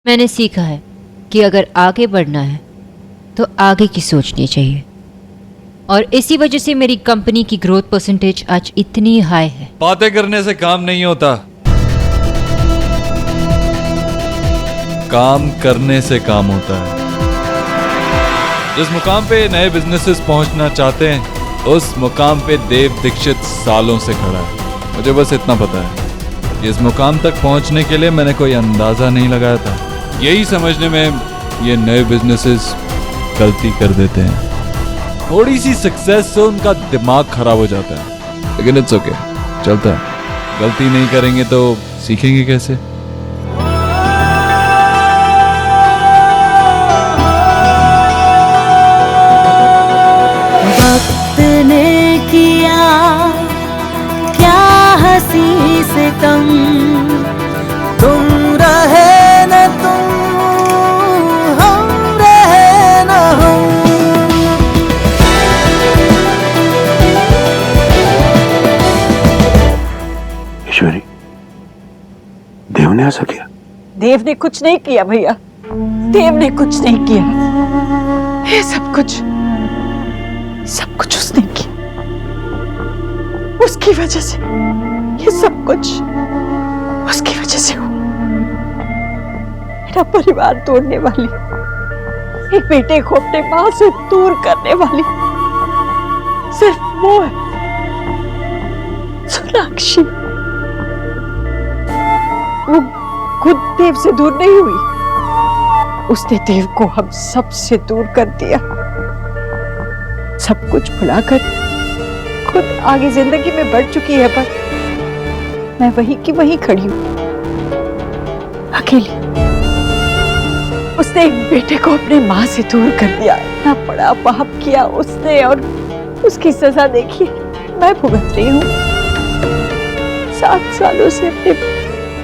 मैंने सीखा है कि अगर आगे बढ़ना है तो आगे की सोचनी चाहिए, और इसी वजह से मेरी कंपनी की ग्रोथ परसेंटेज आज इतनी हाई है। बातें करने से काम नहीं होता, काम करने से काम होता है। जिस मुकाम पे नए बिजनेसेस पहुंचना चाहते हैं, उस मुकाम पे देव दीक्षित सालों से खड़ा है। मुझे बस इतना पता है, इस मुकाम तक पहुंचने के लिए मैंने कोई अंदाजा नहीं लगाया था। यही समझने में ये नए बिजनेसेस गलती कर देते हैं। थोड़ी सी सक्सेस से उनका दिमाग खराब हो जाता है, लेकिन इट्स ओके, चलता है। गलती नहीं करेंगे तो सीखेंगे कैसे? वक्त ने किया क्या हंसी से कम, तुम रहे न तुम, हम रहे न हम। ईश्वरी, देव ने ऐसा किया? देव ने कुछ नहीं किया भैया, देव ने कुछ नहीं किया। ये सब कुछ उसने किया। उसकी वजह से ये सब कुछ उसकी वजह से हुआ। मेरा परिवार तोड़ने वाली, एक बेटे को अपने मां से दूर करने वाली सिर्फ वो है, सोनाक्षी। वो खुद देव से दूर नहीं हुई, उसने देव को हम सब से दूर कर दिया। सब कुछ भुलाकर खुद आगे जिंदगी में बढ़ चुकी है, पर मैं वही की वही खड़ी हूं, अकेली। उसने एक बेटे को अपने मां से दूर कर दिया, इतना बड़ा पाप किया उसने, और उसकी सजा देखी मैं भुगत रही हूं। 7 सालों से अपने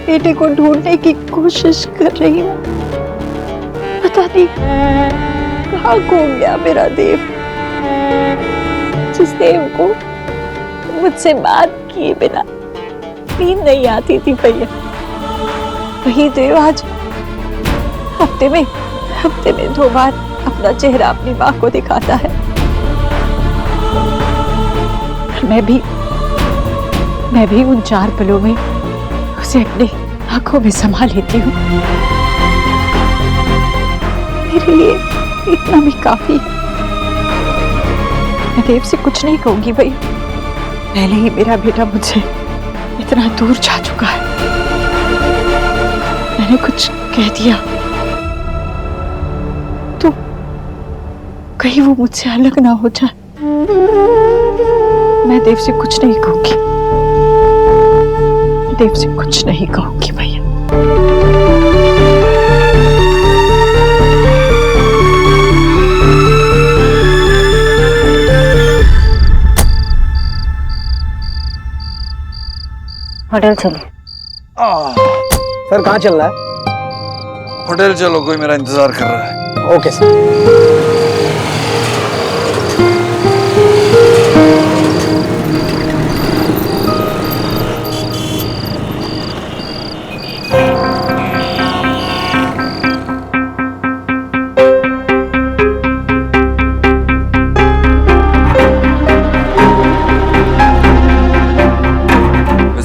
बेटे को ढूंढने की कोशिश कर रही हूं। पता नहीं कहाँ खो गया मेरा देव, जिस देव को मुझसे बात किए बिना नींद नहीं आती थी भैया। वही देव आज हफ्ते में 2 बार अपना चेहरा अपनी मां को दिखाता है। मैं भी उन 4 पलों में उसे अपनी आंखों में समा लेती हूँ। मेरे लिए इतना भी काफी है। मैं देव से कुछ नहीं कहूंगी भैया, पहले ही मेरा बेटा मुझसे इतना दूर जा चुका है। मैंने कुछ कह दिया तो कहीं वो मुझसे अलग ना हो जाए। मैं देव से कुछ नहीं कहूंगी, देव से कुछ नहीं कहूंगी भैया। होटल चलो। सर कहाँ चल रहा है? होटल चलो, कोई मेरा इंतजार कर रहा है। Okay sir.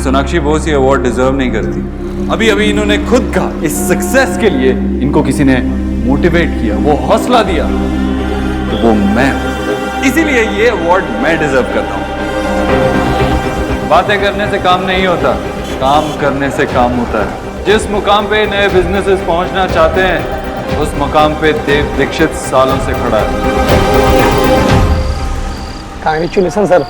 सोनाक्षी बोस ये अवार्ड डिजर्व नहीं करती। अभी इन्होंने खुद कहा, इस सक्सेस के लिए इनको किसी ने मोटिवेट किया, वो हौसला दिया, तो वो मैं हूं। इसीलिए ये अवार्ड मैं डिजर्व करता हूं। बातें करने से काम नहीं होता, काम करने से काम होता है। जिस मुकाम पे नए बिजनेसेस पहुंचना चाहते हैं, उस मुकाम पे देव दीक्षित सालों से खड़ा है। Congratulation sir.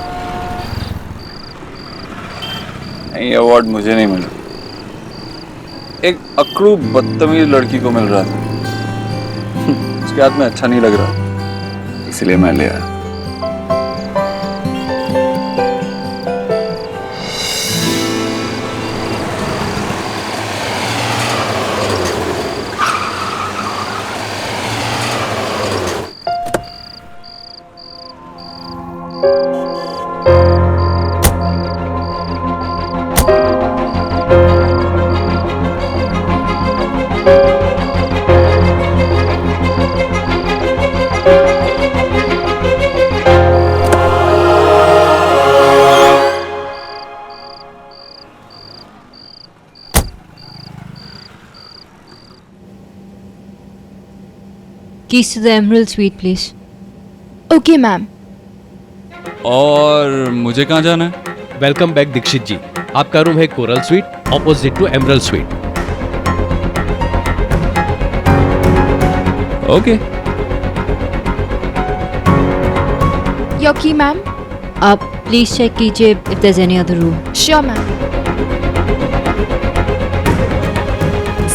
नहीं, अवार्ड मुझे नहीं मिला, एक अकड़ू बदतमीज लड़की को मिल रहा था। उसके हाथ में अच्छा नहीं लग रहा, इसलिए मैं ले आया। Keys to the Emerald Suite, please. Okay ma'am. और मुझे कहाँ जाना है? Welcome back Dikshit ji. आपका रूम है Coral Suite, opposite to Emerald Suite. Okay. Your key ma'am. आप प्लीज चेक कीजिए if there's any other room. Sure ma'am.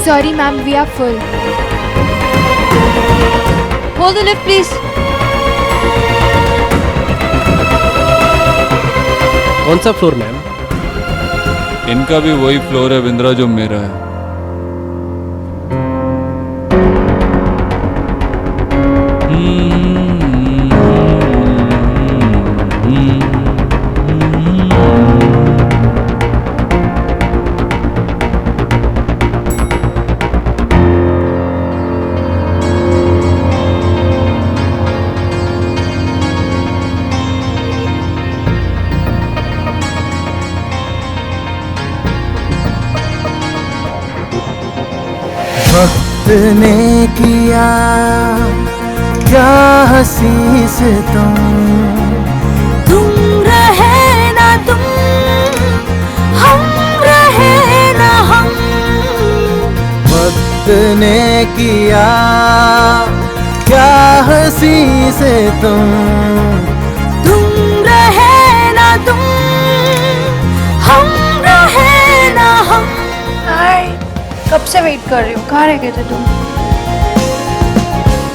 Sorry ma'am, we are full. Hold the lift, please. कौन सा floor ma'am? इनका भी वही floor है विंद्रा जो मेरा है। वक्त ने किया क्या हंसी से तुम रहे ना तुम, हम रहे ना हम। वक्त ने किया क्या हंसी से तुम रहे ना तुम, हम रहे ना हम। कब से वेट कर रही हूँ, कहाँ रह गए थे तुम?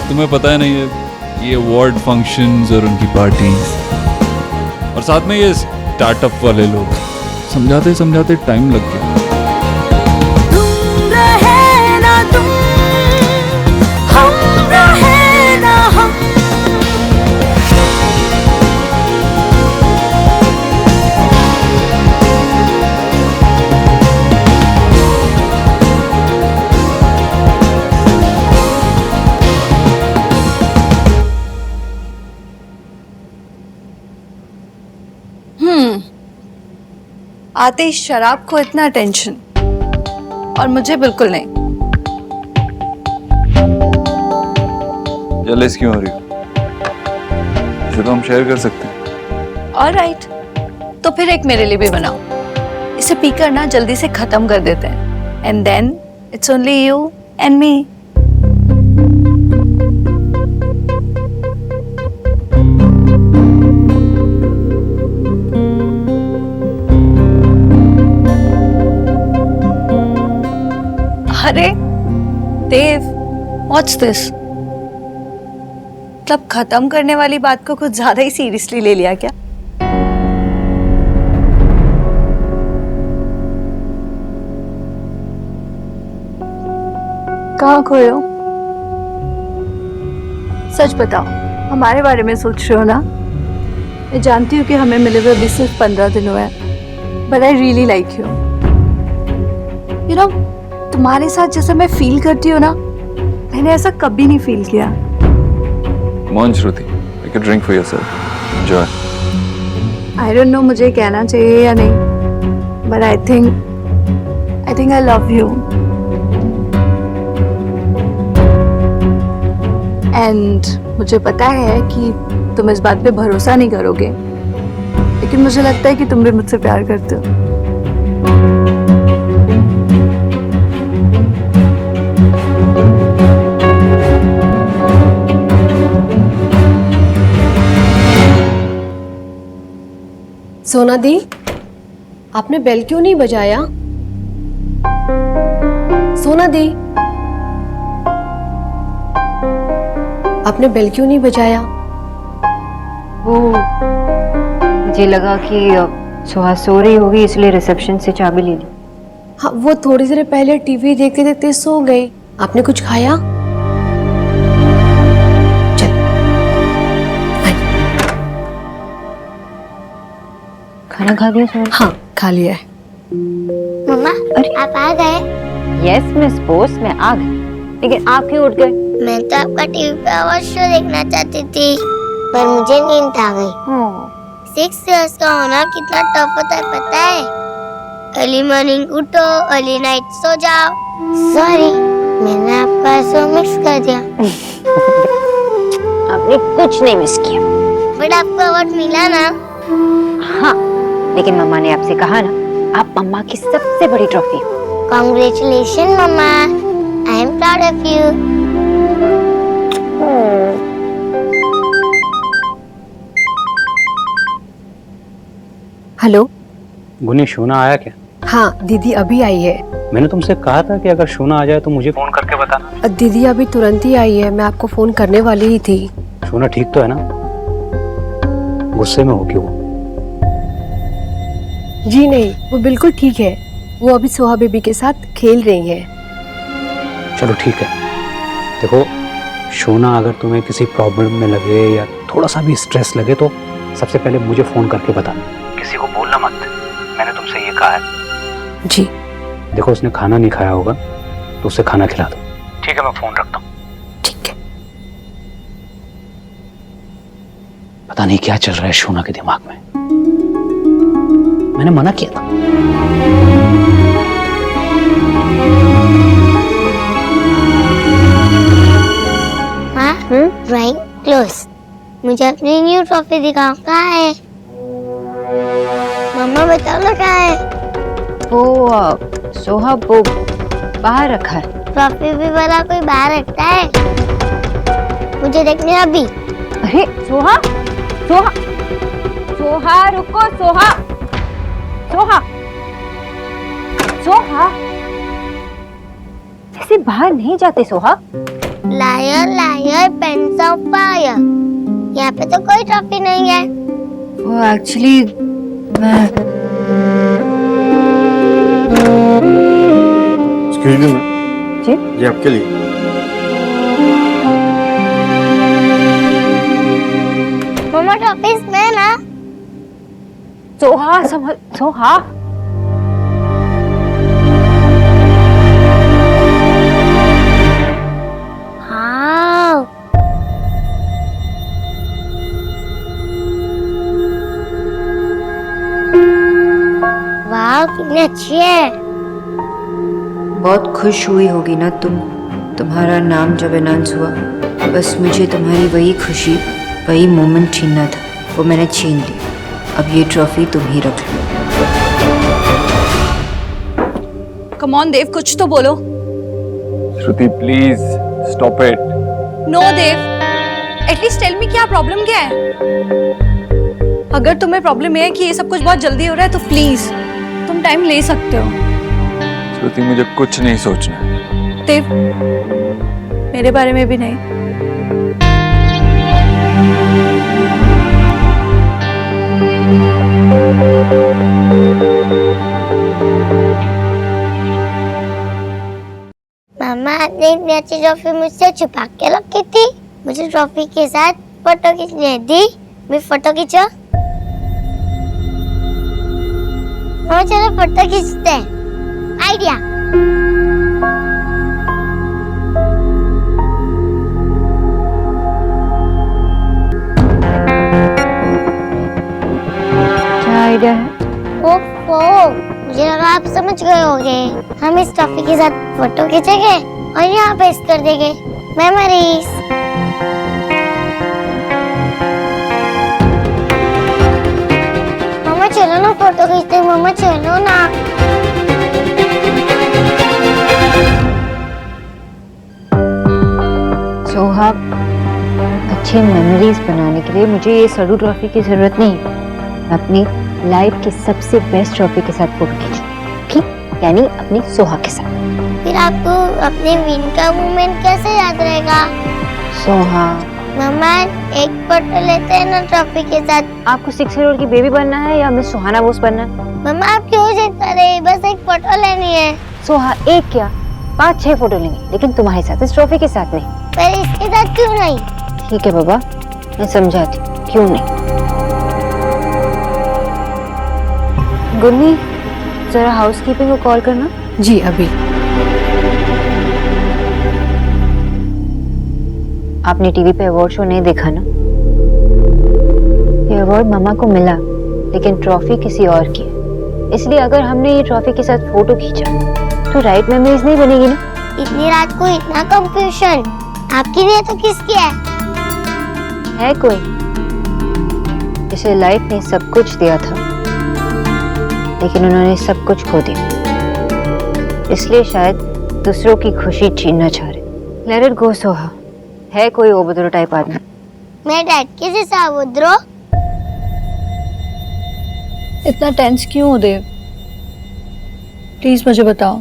तुम्हें पता है नहीं है ये वार्ड फंक्शंस और उनकी पार्टीज और साथ में ये स्टार्टअप वाले लोग समझाते समझाते टाइम लग गया। तुम रहे ना तुम, हम रहे ना हम। आते ही शराब को इतना टेंशन, और मुझे बिल्कुल नहीं। जेलस क्यों हो रही हो? इसे तो हम शेयर कर सकते हैं। ऑलराइट, तो फिर एक मेरे लिए भी बनाओ। इसे पीकर ना जल्दी से खत्म कर देते हैं, and then it's only you and me. अरे देव, व्हाट्स दिस? मतलब खत्म करने वाली बात को कुछ ज्यादा ही सीरियसली ले लिया क्या? कहाँ खोए हो? सच बताओ, हमारे बारे में सोच रहे हो ना? मैं जानती हूँ कि हमें मिले हुए अभी सिर्फ 15 दिन हुए हैं, but I really like you. You know, तुम्हारे साथ जैसा मैं फील करती हूँ ना, मैंने ऐसा कभी नहीं फील किया। Come on, Shruti. Take a drink for yourself. Enjoy. I don't know मुझे कहना चाहिए या नहीं, but I think I love you. And मुझे पता है कि तुम इस बात पे भरोसा नहीं करोगे, लेकिन मुझे लगता है कि तुम भी मुझसे प्यार करते हो। सोना दी, आपने बेल क्यों नहीं बजाया? सोना दी, आपने बेल क्यों नहीं बजाया? वो मुझे लगा कि सुहा सो रही होगी, इसलिए रिसेप्शन से चाबी ले ली। हाँ, वो थोड़ी देर पहले टीवी देखते देखते सो गई। आपने कुछ खाया? चल, खाना खा लिया सुहा? हाँ, खा लिया है। मम्मा, आप आ गए? यस मिस बोस, मैं आ गई, लेकिन आप क्यों उठ गए? मैं तो आपका टीवी पे आवाज शो देखना चाहती थी, पर मुझे नींद आ गई। 6 इयर्स का होना कितना टफ होता है पता है? अर्ली मॉर्निंग उठो, अर्ली नाइट सो जाओ। सॉरी, मैंने आपका शो मिक्स कर दिया। तुमने कुछ नहीं मिस किया। बट आपको अवार्ड मिला ना। हाँ, लेकिन मम्मा ने आपसे कहा ना, आप मम्मा की सबसे बड़ी ट्रॉफी हो। Congratulations, Mama. I am proud of you. Hello. गुनी, शोना आया क्या? हाँ दीदी अभी आई है। मैंने तुमसे कहा था कि अगर शोना आ जाए तो मुझे फोन करके बताना। दीदी अभी तुरंत ही आई है, मैं आपको फोन करने वाली ही थी। शोना ठीक तो है ना? गुस्से में हो क्यों? जी नहीं, वो बिल्कुल ठीक है। वो अभी सोहा बेबी के साथ खेल रही है। चलो ठीक है। देखो शोना, अगर तुम्हें किसी प्रॉब्लम में लगे या थोड़ा सा भी स्ट्रेस लगे तो सबसे पहले मुझे फोन करके बताना। किसी को बोलना मत, मैंने तुमसे ये कहा है। जी। देखो उसने खाना नहीं खाया होगा तो उसे खाना खिला दो। ठीक है, मैं फोन रखता हूँ। ठीक है। पता नहीं क्या चल रहा है शोना के दिमाग में। मैंने मना किया था। हाँ, ड्राइंग क्लोज। मुझे अपनी न्यू ट्रॉफी दिखाओ। कहाँ है? मम्मा बताओ ना कहाँ है? वो सोहा वो बाहर रखा है। ट्रॉफी भी वाला कोई बाहर रखता है? मुझे देखने अभी। अरे सोहा, सोहा, सोहा रुको, सोहा, सोहा, सोहा, ऐसे बाहर नहीं जाते Soha. Liar liar pants on fire. यहाँ पे तो कोई ट्रॉफी नहीं है। वो एक्चुअली मैं जी, ये आपके लिए। मम्मा ट्रॉफी इसमें ना। सोहा संभल, सोहा। हाँ। वाह कितनी अच्छी है। बहुत खुश हुई होगी ना तुम, तुम्हारा नाम जब अनाउंस हुआ। बस मुझे तुम्हारी वही खुशी, वही मोमेंट छीनना था, वो मैंने छीन लिया। अब ये ट्रॉफी तुम ही रख लो। कम ऑन देव, कुछ तो बोलो। Shruti please stop it. No Dev, at least tell me क्या प्रॉब्लम क्या है। अगर तुम्हें प्रॉब्लम है कि ये सब कुछ बहुत जल्दी हो रहा है तो प्लीज तुम टाइम ले सकते हो। श्रुति मुझे कुछ नहीं सोचना है। देव, मेरे बारे में भी नहीं। मामा आपने इतनी अच्छी ट्रॉफी मुझसे छुपा के रखी थी। मुझे ट्रॉफी के साथ फोटो खींचने दी। मैं फोटो खींचो। मामा चलो फोटो खींचते हैं। आइडिया। क्या आइडिया है? ओफो, मुझे लगा आप समझ गए होंगे। हम इस ट्रॉफी के साथ फोटो खींचेंगे और यहाँ पेस्ट कर देंगे मेमोरीज। मामा चलो ना फोटो खींचते हैं। मामा चलो ना। सोहा, अच्छे मेमोरीज बनाने के लिए मुझे ये सड़ू ट्रॉफी की जरूरत नहीं। अपनी लाइफ की सबसे बेस्ट ट्रॉफी के साथ फोटो खींचो, ठीक? यानी अपनी सोहा के साथ। फिर आपको अपने विन का मोमेंट कैसे याद रहेगा? सोहा, मामा एक फोटो लेते हैं ना ट्रॉफी के साथ। आपको 6 करोड़ की बेबी बनना है या हमें सुहाना बोस बनना है? मामा आप क्यों जिद कर रहे हैं? बस एक फोटो लेनी है। सोहा, एक क्या 5-6 फोटो लेंगे, लेकिन तुम्हारे साथ, इस ट्रॉफी के साथ नहीं। पर इसके साथ क्यों नहीं? ठीक है बाबा, मैं समझाती हूँ क्यों नहीं। गुन्नी, जरा हाउसकीपिंग को कॉल करना। जी अभी। आपने टीवी पे अवार्ड शो नहीं देखा ना? ये अवार्ड मामा को मिला, लेकिन ट्रॉफी किसी और की है। इसलिए अगर हमने ये ट्रॉफी के साथ फोटो खींचा तो राइट मेमोरीज नहीं बनेगी ना। इतनी रात को इतना कंफ्यूजन आपकी नहीं है तो किसकी है? है कोई जिसे लाइफ ने सब कुछ दिया था, लेकिन उन्होंने सब कुछ खो दिया, इसलिए शायद दूसरों की खुशी छीनना चाह रहे। Let it go Soha. है कोई ओबद्रो टाइप आदमी? मैं डैड के जैसा उधरो। इतना टेंस क्यों हो देव? प्लीज मुझे बताओ।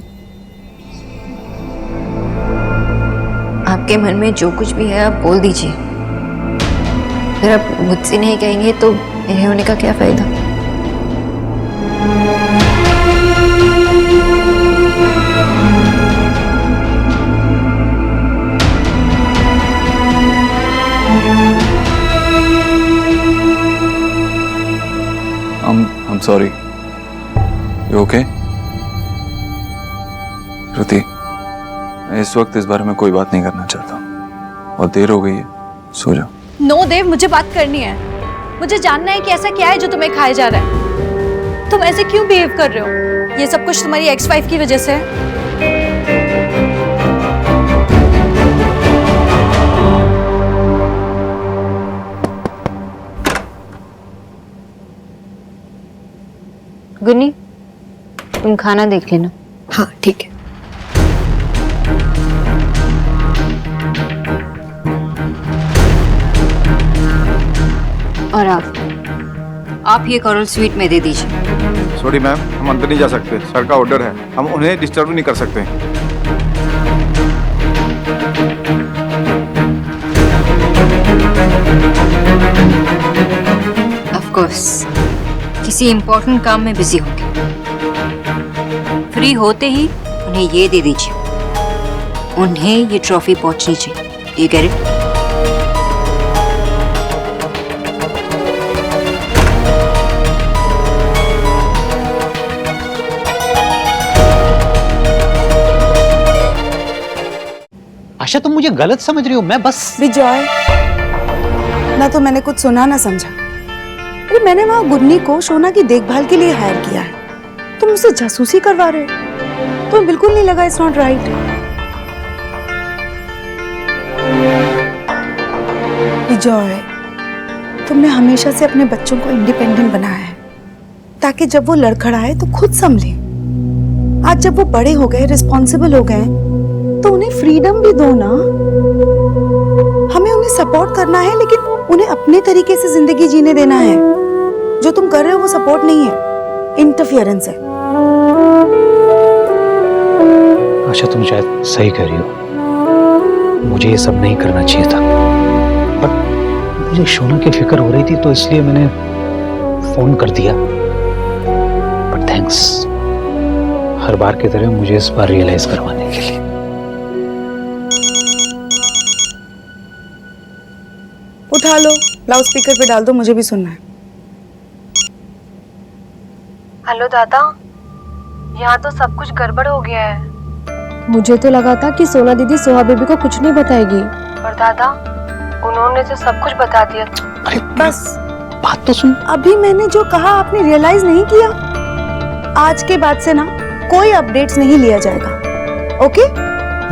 आपके मन में जो कुछ भी है आप बोल दीजिए। अगर आप मुझसे नहीं कहेंगे तो मेरे होने का क्या फायदा? I'm sorry. You okay? श्रुति, मैं इस वक्त इस बारे में कोई बात नहीं करना चाहता। और देर हो गई है, सो जाओ। नो देव, मुझे बात करनी है। मुझे जानना है कि ऐसा क्या है जो तुम्हें खाया जा रहा है। तुम ऐसे क्यों बिहेव कर रहे हो? ये सब कुछ तुम्हारी एक्स वाइफ की वजह से है। गुन्नी, तुम खाना देख लेना। हाँ ठीक है। और आप ये कोरल स्वीट में दे दीजिए। सॉरी मैम, हम अंदर नहीं जा सकते, सर का ऑर्डर है, हम उन्हें डिस्टर्ब नहीं कर सकते। ऑफ कोर्स किसी इम्पोर्टेंट काम में बिजी होंगे। फ्री होते ही उन्हें ये दे दीजिए। उन्हें ये ट्रॉफी पहुंचनी चाहिए। You get it? आशा तुम मुझे गलत समझ रही हो। मैं बस विजय, ना तो मैंने कुछ सुना ना समझा। अरे मैंने वहां गुन्नी को शोना की देखभाल के लिए हायर किया है, तुम मुझसे जासूसी करवा रहे हो। तुम्हें बिल्कुल नहीं लगा इट्स नॉट राइट? विजय, तुमने हमेशा से अपने बच्चों को इंडिपेंडेंट बनाया है ताकि जब वो लड़खड़ाए तो खुद संभले। आज जब वो बड़े हो गए, रिस्पॉन्सिबल हो गए, तो उन्हें फ्रीडम भी दो ना। हमें उन्हें सपोर्ट करना है, लेकिन उन्हें अपने तरीके से जिंदगी जीने देना है। जो तुम कर रहे हो वो सपोर्ट नहीं है, इंटरफियरेंस है। आशा तुम शायद सही कह रही हो, मुझे ये सब नहीं करना चाहिए था। पर मुझे शोना की फिक्र हो रही थी तो इसलिए मैंने फोन कर दिया। बट थैंक्स हर बार की तरह मुझे इस बार रियलाइज करवाने के लिए। उठा लो, लाउड स्पीकर पे डाल दो, मुझे भी सुनना है। हेलो दादा, यहाँ तो सब कुछ गड़बड़ हो गया है। मुझे तो लगा था कि सोना दीदी सोहा बेबी को कुछ नहीं बताएगी, पर दादा उन्होंने तो सब कुछ बता दिया। अरे बस बात तो सुन। अभी मैंने जो कहा आपने रियलाइज नहीं किया। आज के बाद से ना कोई अपडेट्स नहीं लिया जाएगा। ओके?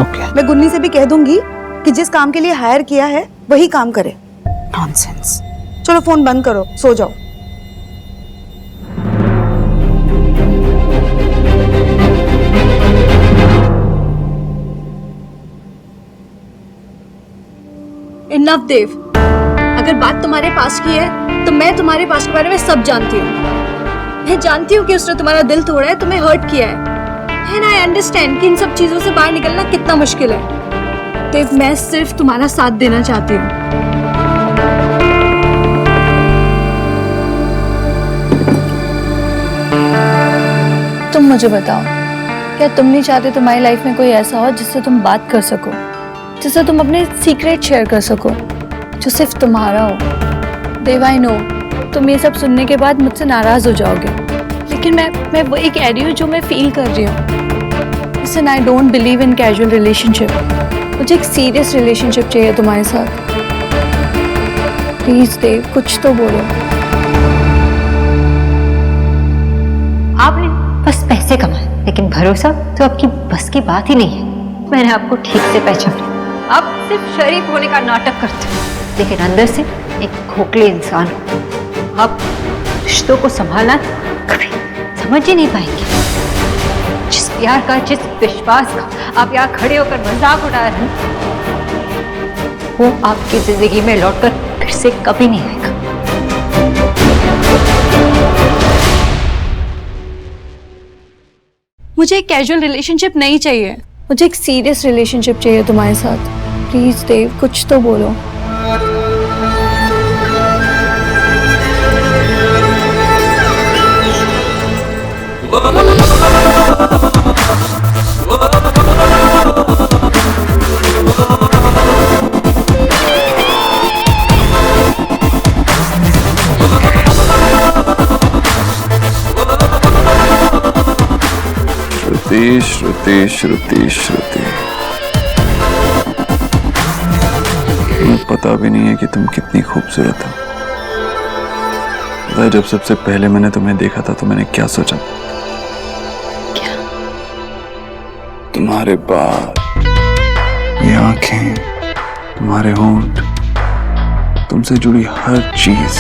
ओके। मैं गुन्नी से भी कह दूंगी कि जिस काम के लिए हायर किया है वही काम करे। नॉनसेंस। चलो फोन बंद करो, सो जाओ। इनफ देव, अगर बात तुम्हारे पास की है तो मैं तुम्हारे पास के बारे में सब जानती हूँ। मैं जानती हूँ कि उसने तुम्हारा दिल तोड़ा है, तुम्हें हर्ट किया है। एंड आई अंडरस्टैंड कि इन सब चीजों से बाहर निकलना कितना मुश्किल है। देव, मैं सिर्फ तुम्हारा साथ देना चाहती हूँ। तुम मुझे बताओ, क्या तुम नहीं चाहते तुम्हारी लाइफ में कोई ऐसा हो जिससे तुम बात कर सको, जिससे तुम अपने सीक्रेट शेयर कर सको, जो सिर्फ तुम्हारा हो? देव, आई नो तुम ये सब सुनने के बाद मुझसे नाराज हो जाओगे, लेकिन मैं वही कह रही हूँ जो मैं फील कर रही हूँ। Listen, I don't believe in casual relationship. मुझे एक सीरियस रिलेशनशिप चाहिए तुम्हारे साथ। प्लीज देव, कुछ तो बोलो। आपने बस पैसे कमाए, लेकिन भरोसा तो आपकी बस की बात ही नहीं है। मैंने आपको ठीक से पहचाना। आप सिर्फ शरीफ होने का नाटक करते हो, लेकिन अंदर से एक खोखले इंसान को आप रिश्तों को संभालना कभी समझ ही नहीं पाएंगे। जिस प्यार का, जिस विश्वास का आप यहाँ खड़े होकर मजाक उड़ा रहे हैं, वो आपकी जिंदगी में लौटकर फिर से कभी नहीं आएगा। मुझे एक कैजुअल रिलेशनशिप नहीं चाहिए, मुझे एक सीरियस रिलेशनशिप चाहिए तुम्हारे साथ। प्लीज देव, कुछ तो बोलो। श्रुति श्रुति श्रुति श्रुति, तुम्हें पता भी नहीं है कि तुम कितनी खूबसूरत हो। पता है, जब सबसे पहले मैंने तुम्हें देखा था तो मैंने क्या सोचा? क्या? तुम्हारे बाल, ये आंखें, तुम्हारे होंठ, तुमसे जुड़ी हर चीज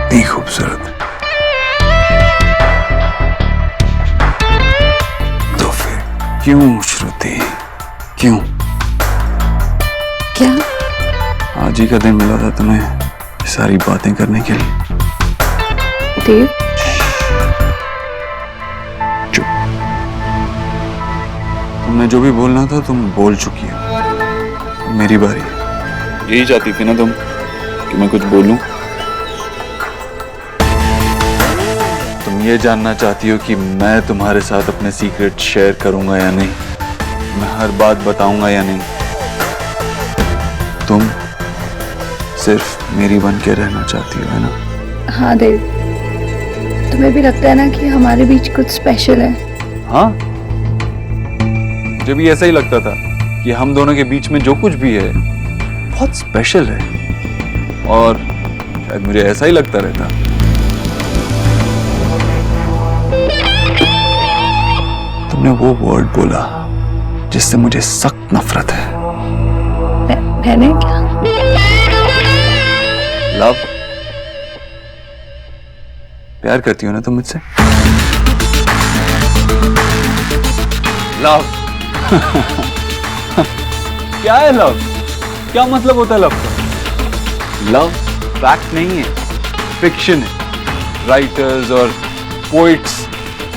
इतनी खूबसूरत। तो फिर क्यों श्रुति, क्यों? क्या? आज ही का दिन मिला था तुम्हें ये सारी बातें करने के लिए। देव, चुप। तुमने जो भी बोलना था तुम बोल चुकी हो, मेरी बारी है। यही चाहती थी ना तुम कि मैं कुछ बोलूं? तुम ये जानना चाहती हो कि मैं तुम्हारे साथ अपने सीक्रेट शेयर करूंगा या नहीं, मैं हर बात बताऊंगा या नहीं। तुम सिर्फ मेरी बन के रहना चाहती हो, है ना? हाँ देव, तुम्हें भी लगता है ना कि हमारे बीच कुछ स्पेशल है? हाँ, मुझे भी ऐसा ही लगता था कि हम दोनों के बीच में जो कुछ भी है बहुत स्पेशल है, और शायद मुझे ऐसा ही लगता रहता। तुमने वो वर्ड बोला जिससे मुझे सख्त नफरत है। मैंने क्या? लव। प्यार करती हो ना तुम मुझसे? लव। क्या है लव? क्या मतलब होता है लव का? लव फैक्ट नहीं है, फिक्शन है। राइटर्स और पोइट्स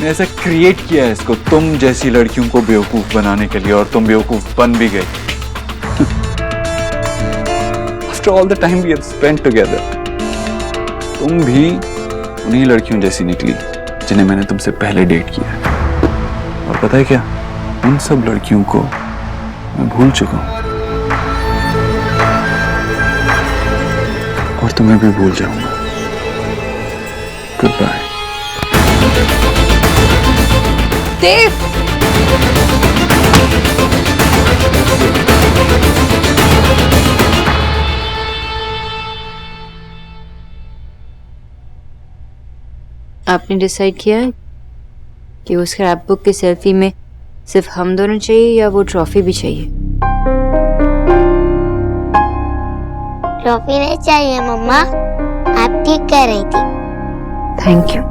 ने ऐसा क्रिएट किया है इसको तुम जैसी लड़कियों को बेवकूफ बनाने के लिए, और तुम बेवकूफ बन भी गई। After all the time we have spent together, तुम भी उन्हीं लड़कियों जैसी निकली जिन्हें मैंने तुमसे पहले डेट किया है। और पता है क्या, उन सब लड़कियों को मैं भूल चुका हूं, और तुम्हें भी भूल जाऊंगा। Good bye. देव, आपने डिसाइड किया है कि उस स्क्रैप बुक की सेल्फी में सिर्फ हम दोनों चाहिए या वो ट्रॉफी भी चाहिए? ट्रॉफी नहीं चाहिए मम्मा, आप ठीक कह रही थी। थैंक यू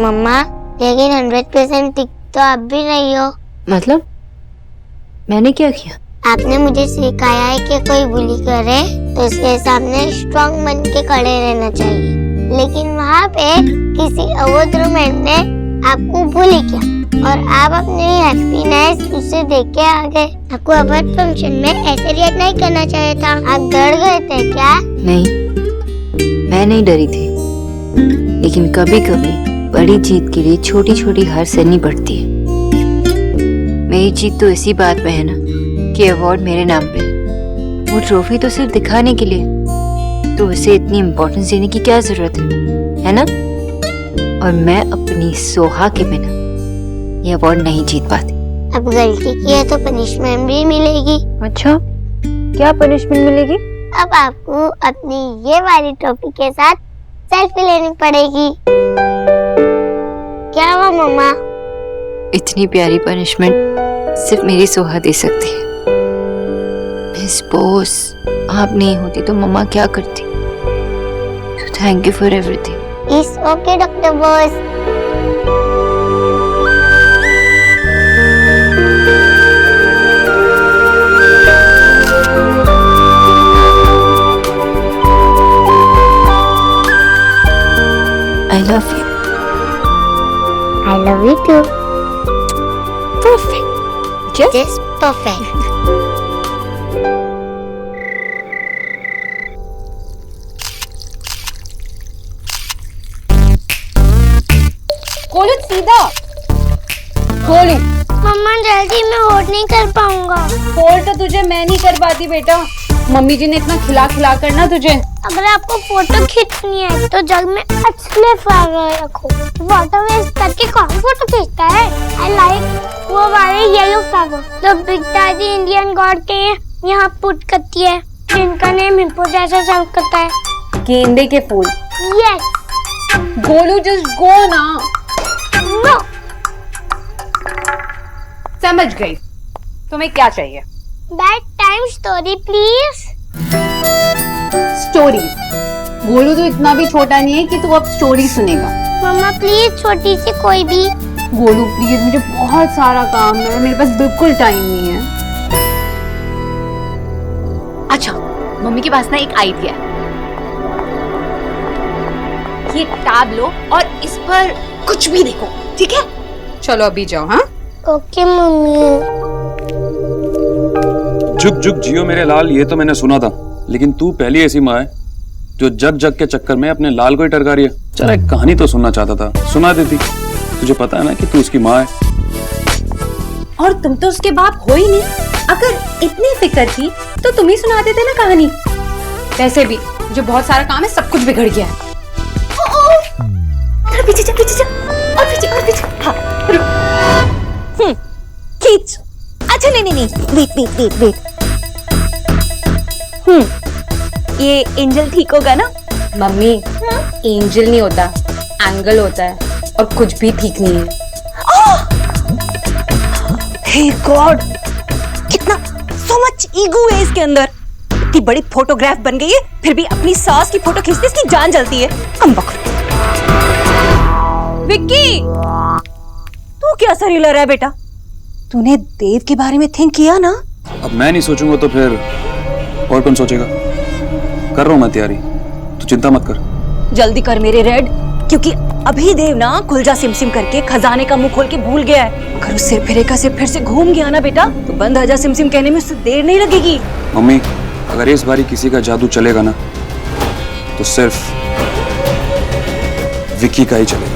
मम्मा, लेकिन 100% ठीक तो आप भी नहीं हो। मतलब मैंने क्या किया? आपने मुझे सिखाया है कि कोई बुली करे तो उसके सामने स्ट्रांग बन के खड़े रहना चाहिए, लेकिन वहाँ पे किसी अवोध मैन ने आपको बुली किया और आप अपनी हैप्पीनेस उसे देख के आ गए। आपको अवार्ड फंक्शन में ऐसे रिएक्ट नहीं करना चाहिए था। आप डर गए थे क्या? नहीं, मैं नहीं डरी थी, लेकिन कभी कभी बड़ी जीत के लिए छोटी छोटी हार सहनी पड़ती है। मेरी जीत तो इसी बात में है ना कि अवार्ड मेरे नाम पे, वो ट्रॉफी तो सिर्फ दिखाने के लिए, तो उसे इतनी इम्पोर्टेंस देने की क्या जरूरत है ना? और मैं अपनी सोहा के बिना ये अवार्ड नहीं जीत पाती। अब गलती की है तो पनिशमेंट भी मिलेगी। अच्छा, क्या पनिशमेंट मिलेगी? अब आपको अपनी ये वाली ट्रॉफी के साथ सेल्फी लेनी पड़ेगी। क्या हुआ मम्मा? इतनी प्यारी पनिशमेंट सिर्फ मेरी सोहा दे सकती है। मैं मिस बोस, आप नहीं होती तो मम्मा क्या करती? तो thank you for everything. It's okay doctor boss. I love you. I love you too. Perfect. Just perfect. Golu सीधा। गोलू मम्मा जल्दी मैं होल्ड नहीं कर पाऊंगा। होल्ड तो तुझे मैं नहीं कर पाती बेटा, मम्मी जी ने इतना खिला खिला कर ना तुझे। अगर आपको फोटो खींचनी है तो जग में अच्छे फ्लावर रखो। वाटर वेस्ट करके कौन फोटो खींचता है? आई लाइक वो वाले येलो फ्लावर जो बिग डैडी इंडियन गॉड के यहाँ पुट करती है, जिनका नेम हिप्पो जैसा साउंड करता है। गेंदे के फूल। यस। गोलू जस्ट गो ना। नो। समझ गई, तुम्हें क्या चाहिए? Bed time story please. Story? Golu तो इतना भी छोटा नहीं है कि तू अब स्टोरी सुनेगा। मम्मा प्लीज छोटी सी कोई भी। गोलू प्लीज, मुझे बहुत सारा काम है, मेरे पास बिल्कुल टाइम नहीं है। अच्छा, मम्मी के पास ना एक आइडिया है। ये टैब लो और इस पर कुछ भी देखो, ठीक है? चलो अभी जाओ। हाँ ओके मम्मी। जुग जुग जियो मेरे लाल, ये तो मैंने सुना था, लेकिन तू पहली ऐसी माँ है जो जग जग के चक्कर में अपने लाल को ही टरका रही है। चल एक कहानी तो सुनना चाहता था, सुना देती। तुझे पता है ना कि तू उसकी माँ है। और तुम तो उसके बाप हो ही नहीं। अगर इतनी फिक्र थी तो तुम ही सुना देते ना कहानी। वैसे भी मुझे बहुत सारा काम है, सब कुछ बिगड़ गया है। पीछे जा, पीछे जा, और पीछे, और पीछे। हाँ, खींच। अच्छा नहीं, वेट। ये एंजल ठीक होगा ना? मम्मी, एंजल नहीं होता, एंगल होता है, और कुछ भी ठीक नहीं है। हे गॉड, कितना सो मच ईगो है इसके अंदर। इतनी बड़ी फोटोग्राफ बन गई है, फिर भी अपनी सास की फोटो खींचते इसकी जान जलती है। विक्की, तू क्या सर हिला रहा है बेटा? तूने देव के बारे में थिंक किया ना? अब मैं नहीं सोचूंगा तो फिर और कौन सोचेगा? कर रहा हूं मैं तैयारी, तू चिंता मत कर। जल्दी कर मेरे रेड, क्योंकि अभी देव ना खुलजा सिमसिम करके खजाने का मुंह खोल के भूल गया है। अगर उस सिर फिरे का सिर फिर से घूम गया ना बेटा, तो बंद आजा सिमसिम कहने में उससे देर नहीं लगेगी। मम्मी, अगर इस बारी किसी का जादू चलेगा ना तो सिर्फ विक्की का ही चलेगा।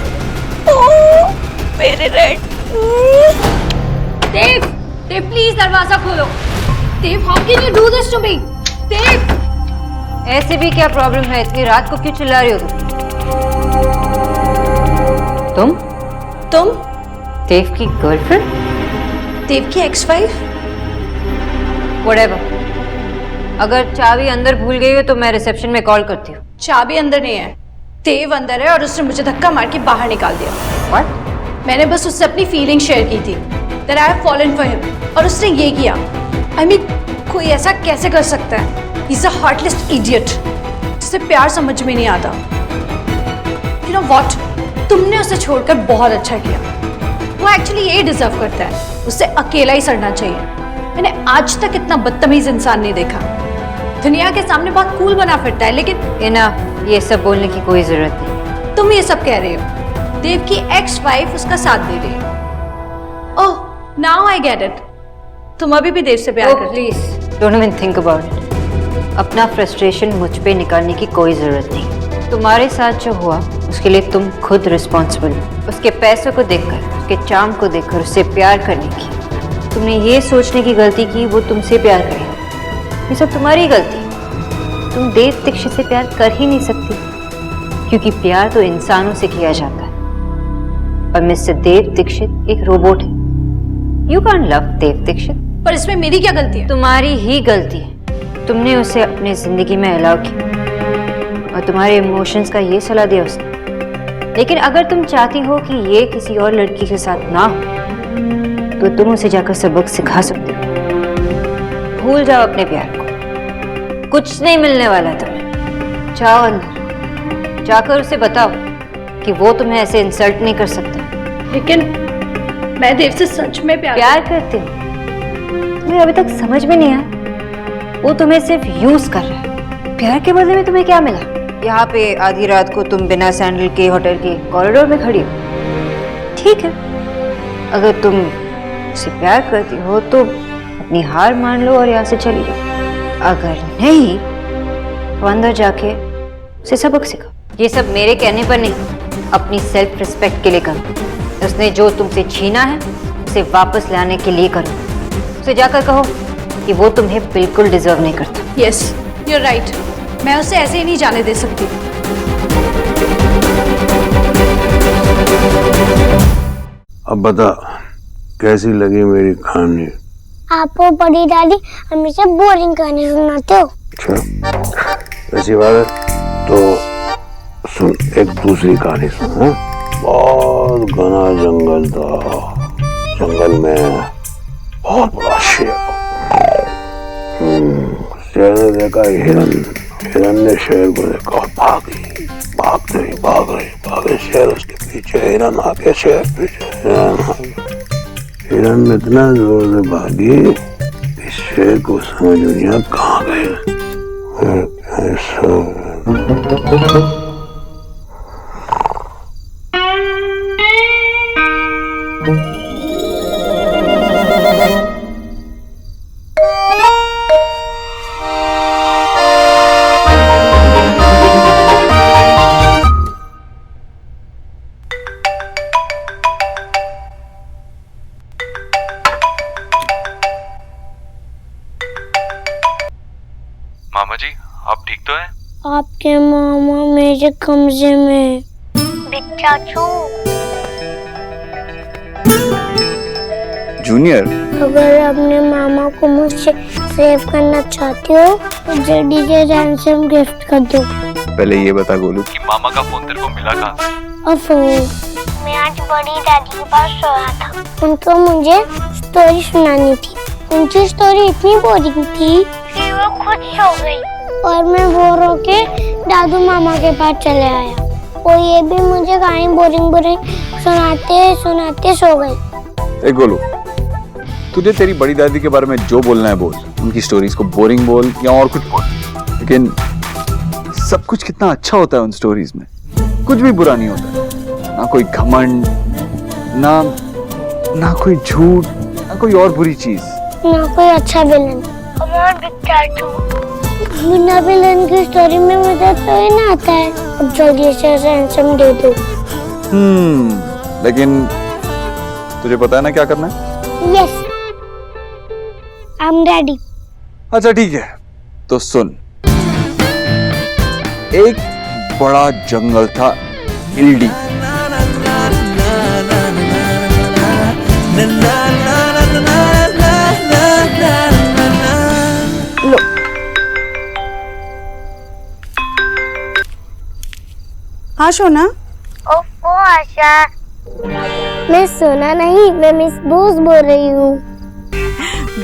मेरे रेड। देव प्लीज दरवाजा खोलो। Dev, how can you do this to me? Dev, ऐसे भी क्या प्रॉब्लम है? इतनी रात को क्यों चिल्ला रही हो तुम? देव की गर्लफ्रेंड? देव की एक्स-वाइफ? व्हाटएवर। अगर चाबी अंदर भूल गई हो तो मैं रिसेप्शन में कॉल करती हूँ। चाबी अंदर नहीं है, देव अंदर है और उसने मुझे धक्का मार के बाहर निकाल दिया। What? मैंने बस उससे अपनी फीलिंग शेयर की थी that I have fallen for him, और उसने ये किया। I mean, कोई ऐसा कैसे कर सकता है? He's a heartless idiot, जिसे प्यार समझ में नहीं आता। You know what? तुमने उसे छोड़कर बहुत अच्छा किया। वो एक्चुअली ये डिजर्व करता है, उसे अकेला ही सड़ना चाहिए। मैंने आज तक इतना बदतमीज इंसान नहीं देखा। दुनिया के सामने बहुत कूल बना फिरता है, लेकिन ये सब बोलने की कोई जरूरत नहीं। तुम ये सब कह रहे हो। देव की एक्स वाइफ उसका साथ दे रही है। ओह, नाउ आई गेट इट। तुम अभी भी देव से प्यार करती हो। Please don't even think about it. अपना फ्रस्ट्रेशन मुझ पे निकालने की कोई जरूरत नहीं। तुम्हारे साथ जो हुआ उसके लिए तुम खुद रिस्पॉन्सिबल हो। उसके पैसों को देखकर, उसके चार्म को देखकर उससे प्यार करने की तुमने ये सोचने की गलती की वो तुमसे प्यार करेगा। ये सब तुम्हारी गलती है। तुम देव दीक्षित से प्यार कर ही नहीं सकती, क्योंकि प्यार तो इंसानों से किया जाता है और मिस्टर देव दीक्षित एक रोबोट है। यू कांट लव देव दीक्षित। पर इसमें मेरी क्या गलती है? तुम्हारी ही गलती है। तुमने उसे अपनी जिंदगी में अलाउ किया और तुम्हारे इमोशंस का ये सलाह दिया उसने। लेकिन अगर तुम चाहती हो कि ये किसी और लड़की के साथ ना हो तो तुम उसे जाकर सबक सिखा सकते हो। भूल जाओ अपने प्यार को। कुछ नहीं मिलने वाला तुम्हें। जाओ अंदर, जाकर उसे बताओ कि वो तुम्हें ऐसे इंसल्ट नहीं कर सकता। लेकिन मैं देव से सच में प्यार करती हूँ। तुम्हें अभी तक समझ में नहीं आया? वो तुम्हें सिर्फ यूज कर रहा है। प्यार के बदले में तुम्हें क्या मिला? यहाँ पे आधी रात को तुम बिना सैंडल के होटल के कॉरिडोर में खड़ी हो। ठीक है, अगर तुम उसे प्यार करती हो तो अपनी हार मान लो और यहाँ से चली जाओ। अगर नहीं तो अंदर जाके उसे सबक सिखाओ। ये सब मेरे कहने पर नहीं, अपनी सेल्फ रिस्पेक्ट के लिए करो। उसने जो तुमसे छीना है उसे वापस लाने के लिए करो। उसे जाकर कहो कि वो तुम्हें बिल्कुल डिजर्व नहीं करता। Yes, you are right. मैं उसे ऐसे ही नहीं जाने दे सकती। अब बता, कैसी लगी मेरी कहानी? आपको बड़ी दादी हमेशा बोरिंग कहानी सुनाते हो। अच्छा, ऐसी बात है तो सुन, एक दूसरी कहानी सुन। बहुत घना जंगल था, जंगल में बहुत बड़ा शेर। शेर ने देखा हिरन, हिरन ने शेर को देखा, भागे शेर उसके पीछे, हिरन आगे शेर पीछे, हिरन आगे। हिरन में इतना जोर से भागी इस शेर को समझ नहीं आया कहाँ गए। मामा जी, आप ठीक तो हैं? आपके मामा मेरे कमरे में। चाचू, जूनियर, अगर अपने मामा को मुझसे सेव करना चाहते हो तो जेडी से रैंसम गिफ्ट कर दो। पहले ये बता गोलू कि मामा का फोन तेरे को मिला कहाँ से? अफो, मैं आज बड़ी दादी के पास सोया था। उनको मुझे स्टोरी सुनानी थी। उनकी स्टोरी इतनी बोरिंग थी कि वो खुद सो गई और मैं बोर होके दादू मामा के पास चले आया। वो ये भी मुझे कहानी बोरिंग सुनाते सुनाते सो गए। ए गोलू, तुझे तेरी बड़ी दादी के बारे में जो बोलना है बोल। उनकी स्टोरीज को बोरिंग बोल या और कुछ बोल, लेकिन सब कुछ कितना अच्छा होता है उन स्टोरीज में। कुछ भी बुरा नहीं होता, ना कोई घमंड, ना कोई झूठ, ना कोई और बुरी चीज, ना कोई अच्छा विलन। बिना विलन की स्टोरी में मजा तो ही ना आता है। अब जल्दी से रैंसम दे दो। लेकिन तुझे पता है ना क्या करना है? Yes, I am ready. अच्छा ठीक है, तो सुन। एक बड़ा जंगल था हिल्डी। लो, हाँ सोना। ओफो आशा, मैं सोना नहीं, मैं मिस बोस बोल रही हूँ।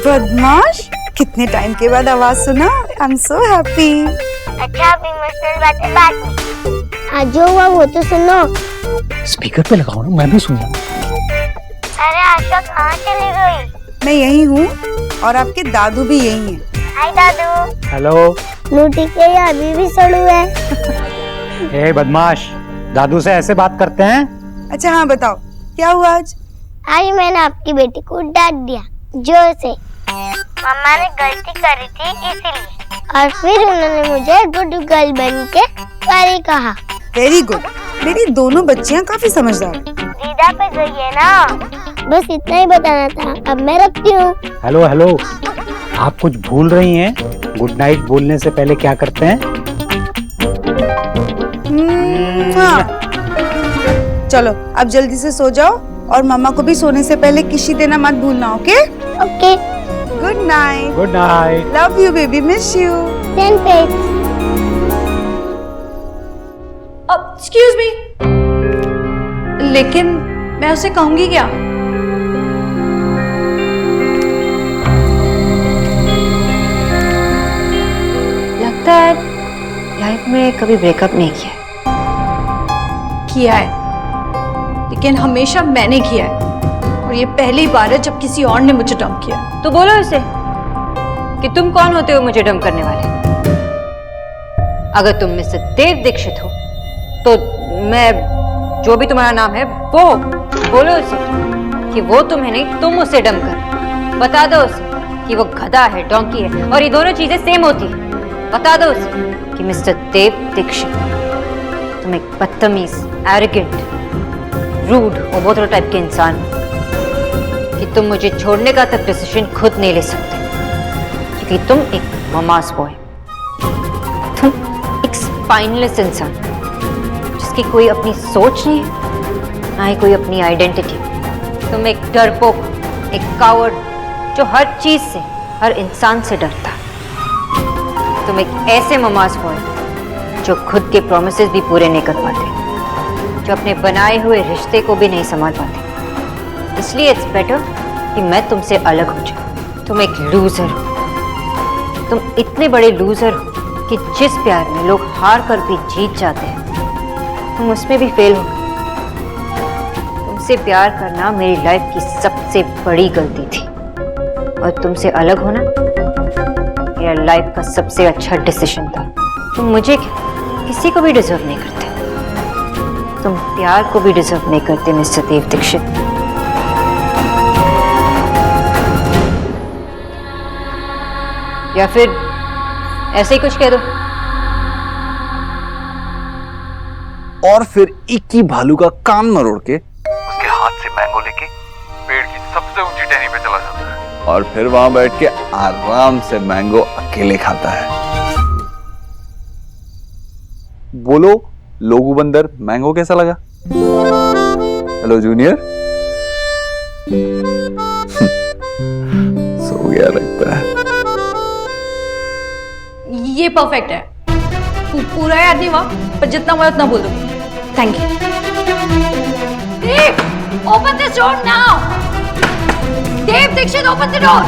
बदमाश, कितने टाइम के बाद आवाज सुना। I am so happy. अच्छा, अब इमोशनल बातें बाद में। आज जो हुआ वो तो सुनो। स्पीकर पे लगाओ ना, मैं भी सुन लूं। अरे आशा कहाँ चली गई? मैं यही हूँ और आपके दादू भी यही हैं। हाय दादू। हेलो। लूटी के ये अभी भी सड़ू है। ए बदमाश, दादू से ऐसे बात करते हैं? अच्छा हाँ बताओ, क्या हुआ आज? आज मैंने आपकी बेटी को डांट दिया जोर से। मम्मा ने गलती करी थी इसीलिए, और फिर उन्होंने मुझे गुड गर्ल बन के सॉरी कहा। वेरी गुड, मेरी दोनों बच्चियाँ काफी समझदार हैं। दीदा पे गई है ना, बस इतना ही बताना था। अब मैं रखती हूँ। हेलो हेलो, आप कुछ भूल रही हैं। गुड नाइट बोलने से पहले क्या करते हैं? चलो अब जल्दी से सो जाओ और मम्मा को भी सोने से पहले किसी देना मत भूलना। Okay okay, good night. Good night. Love you baby, miss you. Excuse me, लेकिन मैं उसे कहूंगी क्या? लगता है लाइफ में कभी ब्रेकअप नहीं किया है। किया है, लेकिन हमेशा मैंने किया है, और ये पहली बार है जब किसी और ने मुझे डंप किया। तो बोलो उसे कि तुम कौन होते हो मुझे डंप करने वाले। अगर तुम मिस्टर देव दीक्षित हो तो मैं, जो भी तुम्हारा नाम है वो, बोलो उसे कि वो तुम्हें नहीं, तुम उसे डंप कर। बता दो उसे कि वो गधा है, डोंकी है, और ये दोनों चीजें सेम होती है। बता दो उसे कि मिस्टर देव दीक्षित तुम एक बदतमीज, एरोगेंट, रूड और बोतल टाइप के इंसान हो, कि तुम मुझे छोड़ने का तक डिसीजन खुद नहीं ले सकते, क्योंकि तुम एक ममास बॉय, तुम एक स्पाइनलेस इंसान जिसकी कोई अपनी सोच नहीं है, ना ही कोई अपनी आइडेंटिटी। तुम एक डरपोक, एक कावर्ड जो हर चीज से, हर इंसान से डरता है। तुम एक ऐसे ममास बॉय जो खुद के प्रोमिसेस भी पूरे नहीं कर पाते, जो अपने बनाए हुए रिश्ते को भी नहीं संभाल पाते। इसलिए इट्स बेटर कि मैं तुमसे अलग हो जाऊं। तुम एक लूजर हो, तुम इतने बड़े लूजर हो कि जिस प्यार में लोग हार कर भी जीत जाते हैं, तुम उसमें भी फेल हो गए। तुमसे प्यार करना मेरी लाइफ की सबसे बड़ी गलती थी, और तुमसे अलग होना मेरा लाइफ का सबसे अच्छा डिसीजन था। तुम मुझे क्या, किसी को भी डिजर्व नहीं करते। तुम प्यार को भी डिजर्व नहीं करते मिस्टर देव दीक्षित। या फिर ऐसे ही कुछ कह दो। और फिर इक्की भालू का कान मरोड़ के उसके हाथ से मैंगो लेके पेड़ की सबसे ऊंची टहनी पे चला जाता है, और फिर वहां बैठ के आराम से मैंगो अकेले खाता है। बोलो लोगू बंदर, मैंगो कैसा लगा? Hello junior. सो गया लगता है। ये परफेक्ट है, पूरा याद नहीं हुआ, पर जितना हुआ उतना बोल दूंगी। Thank you. Dev, open this door now. Dev Dikshit, open the door.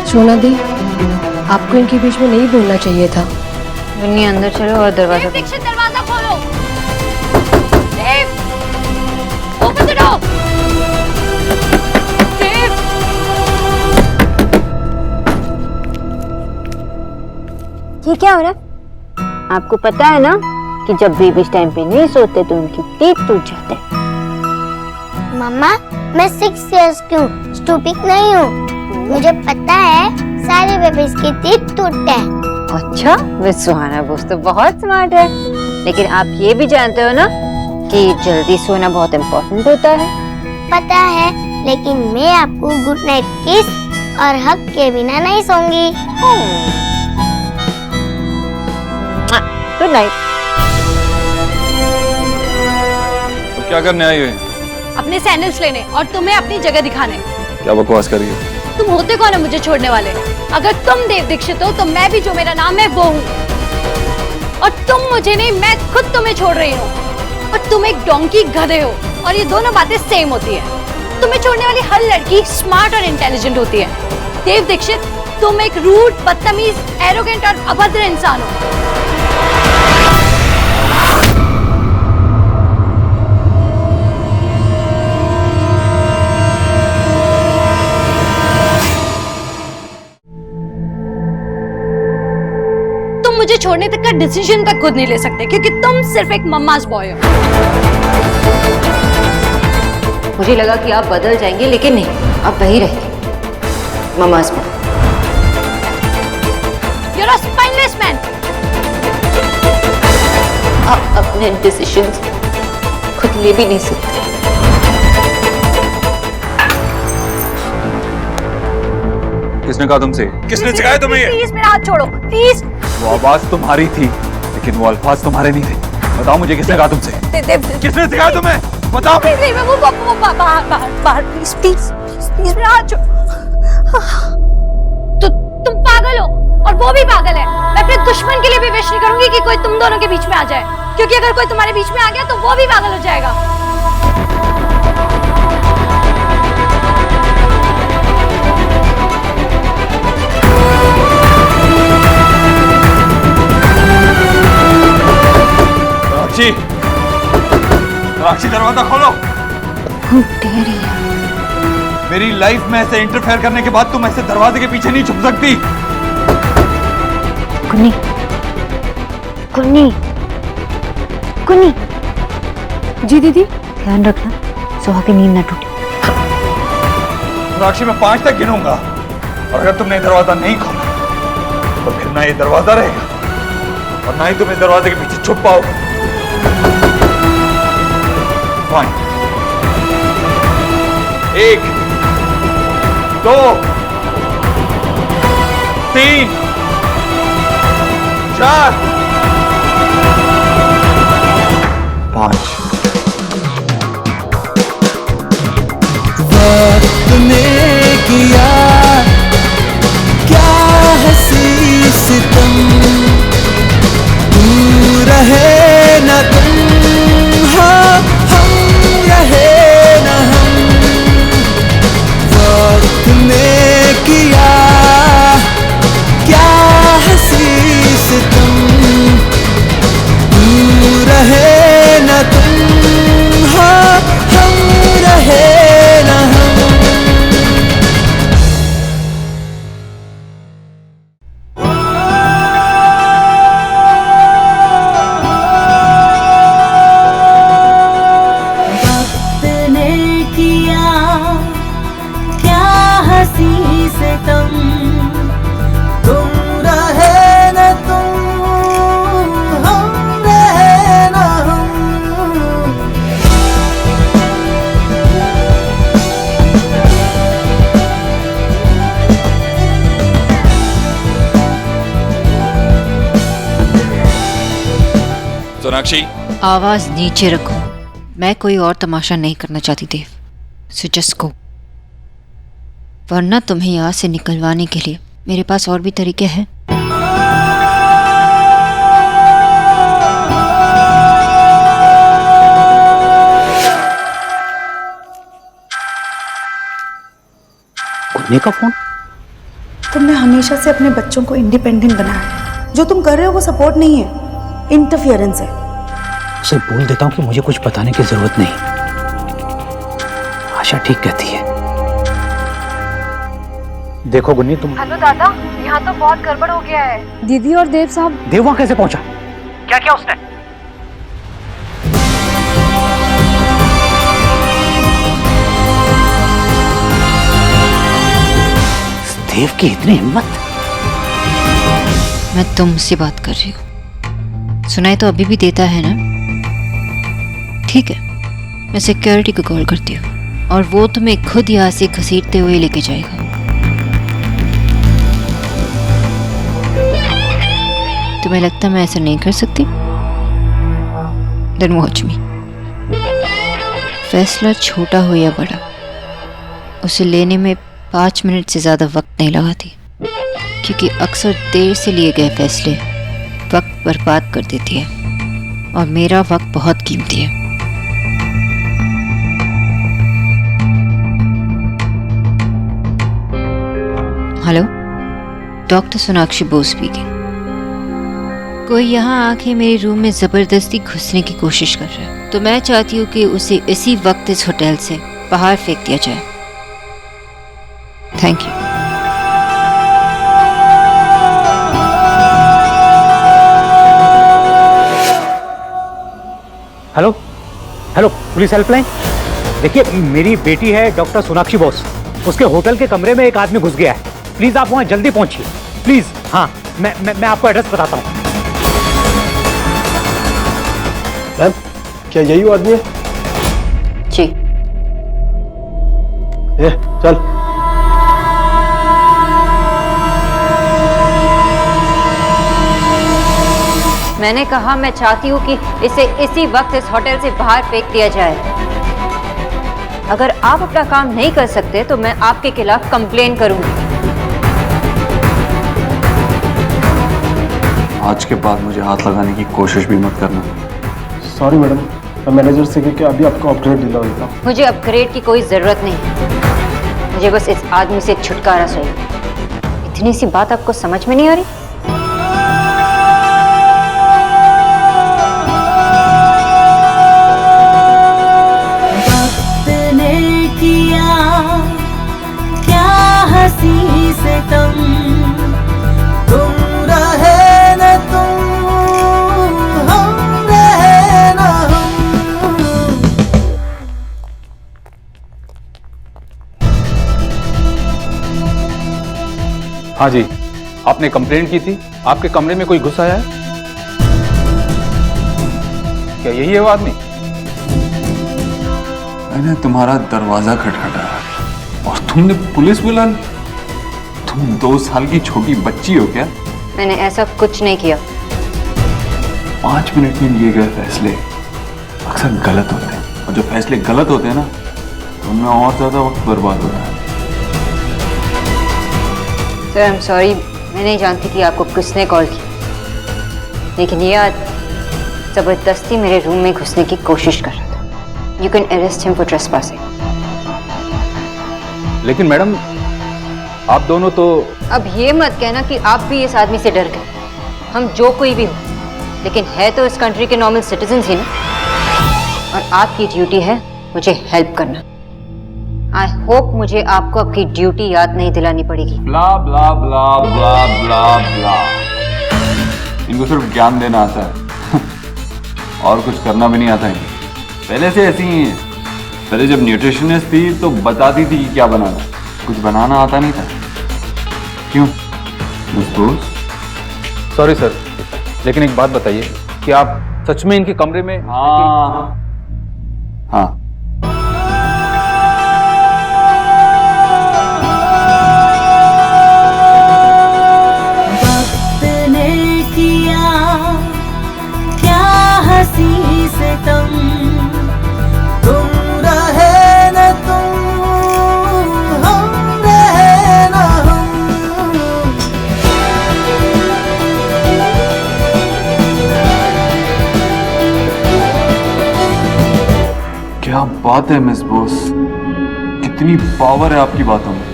Sona di, आपको इनके बीच में नहीं बोलना चाहिए था। मुन्नी अंदर चलो और दरवाजा दीक्षित, दरवाजा खोलो। देव, ओपन द डोर। देव, ये क्या हो रहा है? आपको पता है ना कि जब बेबीज टाइम पे नहीं सोते तो उनकी टीथ टूट जाते हैं। मम्मा, मैं 6 इयर्स की हूँ, स्टूपिड नहीं हूँ। मुझे पता है सारे बेबीज के टीथ टूटते हैं। अच्छा, वे सुहाना बोस तो बहुत स्मार्ट है, लेकिन आप ये भी जानते हो ना कि जल्दी सोना बहुत इम्पोर्टेंट होता है। पता है, लेकिन मैं आपको गुड नाइट किस और हग के बिना नहीं सोऊंगी। Good night. तो क्या करने आई हुई? अपने सैंडल्स लेने और तुम्हें अपनी जगह दिखाने। क्या बकवास कर रही हो? तुम होते कौन है मुझे छोड़ने वाले? अगर तुम देव दीक्षित हो तो मैं भी जो मेरा नाम है वो हूँ, और तुम मुझे नहीं, मैं खुद तुम्हें छोड़ रही हूँ। और तुम एक डोंकी, गधे हो, और ये दोनों बातें सेम होती है। तुम्हें छोड़ने वाली हर लड़की स्मार्ट और इंटेलिजेंट होती है। देव दीक्षित, तुम एक रूड, बदतमीज, एरोगेंट और अभद्र इंसान हो। मुझे छोड़ने तक का डिसीजन तक खुद नहीं ले सकते, क्योंकि तुम सिर्फ एक मम्मास बॉय हो। मुझे लगा कि आप बदल जाएंगे, लेकिन नहीं, आप वही रहेंगे, mama's boy. You're a spineless man. आप अपने डिसीजन खुद ले भी नहीं सकते। किसने कहा तुमसे? किसने सिखाया तुम्हें ये? प्लीज मेरा हाथ छोड़ो, प्लीज। वो आवाज तुम्हारी थी, लेकिन वो अल्फाज तुम्हारे नहीं थे। बताओ मुझे, किसने कहा तुमसे? किसने सिखाया तुम्हें? बताओ। वो बाहर प्लीज प्लीज प्लीज मेरा हाथ छोड़ो। तो तुम पागल हो और वो भी पागल है। मैं अपने दुश्मन के लिए भी विश नहीं करूंगी कि कोई तुम दोनों के बीच में आ जाए, क्योंकि अगर कोई तुम्हारे बीच में आ गया तो वो भी पागल हो जाएगा। सोनाक्षी दरवाजा खोलो। How dare you? मेरी लाइफ में ऐसे इंटरफेयर करने के बाद तुम ऐसे दरवाजे के पीछे नहीं छुप सकती। कुन्नी, कुन्नी, कुन्नी। जी दीदी। ध्यान रखना सोहा की नींद ना टूटे। सोनाक्षी मैं 5 तक गिनूंगा और अगर तुमने दरवाजा नहीं खोला तो फिर ना ये दरवाजा रहेगा और ना ही तुम इस दरवाजे के पीछे छुप पाओ। फाइन। 1 2 3 4 5। वक्त ने किया क्या हंसी सितम, तू रहे न तुम, हाँ हम रहे न हम। वक्त ने किया क्या हंसी सितम, तू रहे न तुम, हाँ हम रहे न हम। वक्त ने किया क्या हंसी से तुम रहे न तुम, हम रहे न हम। सोनाक्षी आवाज नीचे रखो। मैं कोई और तमाशा नहीं करना चाहती देव। सो जस्ट गो, वरना तुम्हें यहाँ से निकलवाने के लिए मेरे पास और भी तरीके हैं। कुन्नी का फोन? तुमने हमेशा से अपने बच्चों को इंडिपेंडेंट बनाया है। जो तुम कर रहे हो वो सपोर्ट नहीं है, इंटरफियरेंस है। उसे बोल देता हूँ कि मुझे कुछ बताने की जरूरत नहीं। आशा ठीक कहती है। देखो गुन्नी, तुम। हेलो दादा, यहाँ तो बहुत गड़बड़ हो गया है। दीदी और देव साहब। देव वहां कैसे पहुंचा? क्या किया उसने? देव की इतनी हिम्मत। मैं तुमसे बात कर रही हूँ। सुनाई तो अभी भी देता है ना? ठीक है, मैं सिक्योरिटी को कॉल करती हूँ और वो तुम्हें खुद यहाँ से घसीटते हुए लेके जाएगा। तुम्हें लगता मैं ऐसा नहीं कर सकती? Then watch me. फैसला छोटा हो या बड़ा, उसे लेने में 5 मिनट से ज़्यादा वक्त नहीं लगाती, क्योंकि अक्सर देर से लिए गए फैसले वक्त बर्बाद कर देती है और मेरा वक्त बहुत कीमती है। Hello, doctor Sonakshi Bose speaking. कोई यहाँ आके मेरे रूम में ज़बरदस्ती घुसने की कोशिश कर रहा है, तो मैं चाहती हूँ कि उसे इसी वक्त इस होटल से बाहर फेंक दिया जाए। Thank you. Hello hello, police helpline. देखिए, मेरी बेटी है डॉक्टर सोनाक्षी बोस, उसके होटल के कमरे में एक आदमी घुस गया है। प्लीज आप वहां जल्दी पहुंचिए प्लीज। हाँ, मैं आपको एड्रेस बताता हूँ। मैम, क्या यही वो आदमी है? जी। ये चल। मैंने कहा मैं चाहती हूँ कि इसे इसी वक्त इस होटल से बाहर फेंक दिया जाए। अगर आप अपना काम नहीं कर सकते तो मैं आपके खिलाफ कंप्लेन करूंगी। आज के बाद मुझे हाथ लगाने की कोशिश भी मत करना। सॉरी मैडम, मैं मैनेजर से कह के अभी आपको अपग्रेड दिला देता हूँ। मुझे अपग्रेड की कोई जरूरत नहीं, मुझे बस इस आदमी से छुटकारा चाहिए। इतनी सी बात आपको समझ में नहीं आ रही? हाँ जी, आपने कंप्लेंट की थी, आपके कमरे में कोई घुस आया है? क्या यही है वो आदमी? मैंने तुम्हारा दरवाजा खटखटाया और तुमने पुलिस बुला ली? तुम 2 साल की छोटी बच्ची हो क्या? मैंने ऐसा कुछ नहीं किया। 5 मिनट में लिए गए फैसले अक्सर गलत होते हैं, और जो फैसले गलत होते हैं ना, तो उनमें और ज्यादा वक्त बर्बाद हो रहा है। सर आई एम सॉरी, मैं नहीं जानती थी आपको किसने कॉल किया, लेकिन ये आदमी जबरदस्ती मेरे रूम में घुसने की कोशिश कर रहा था। You can arrest him for trespassing. लेकिन मैडम, आप दोनों तो... अब ये मत कहना कि आप भी इस आदमी से डर गए। हम जो कोई भी हो, लेकिन है तो इस कंट्री के नॉर्मल सिटीजन ही ना, और आपकी ड्यूटी है मुझे हेल्प करना। आई होप मुझे आपको आपकी ड्यूटी याद नहीं दिलानी पड़ेगी। ब्ला ब्ला ब्ला ब्ला ब्ला ब्ला, इनको सिर्फ ज्ञान देना आता है और कुछ करना भी नहीं आता है। पहले से ऐसी ही है। पहले जब न्यूट्रिशनिस्ट थी तो बताती थी कि क्या बनाना, कुछ बनाना आता नहीं था। क्यों? सॉरी सर, लेकिन एक बात बताइए कि आप सच में इनके कमरे में... हाँ। वक्त ने किया क्या हंसी से तुम रहे न तुम, हम रहे न हम। क्या बात है मिस बोस, कितनी पावर है आपकी बातों में।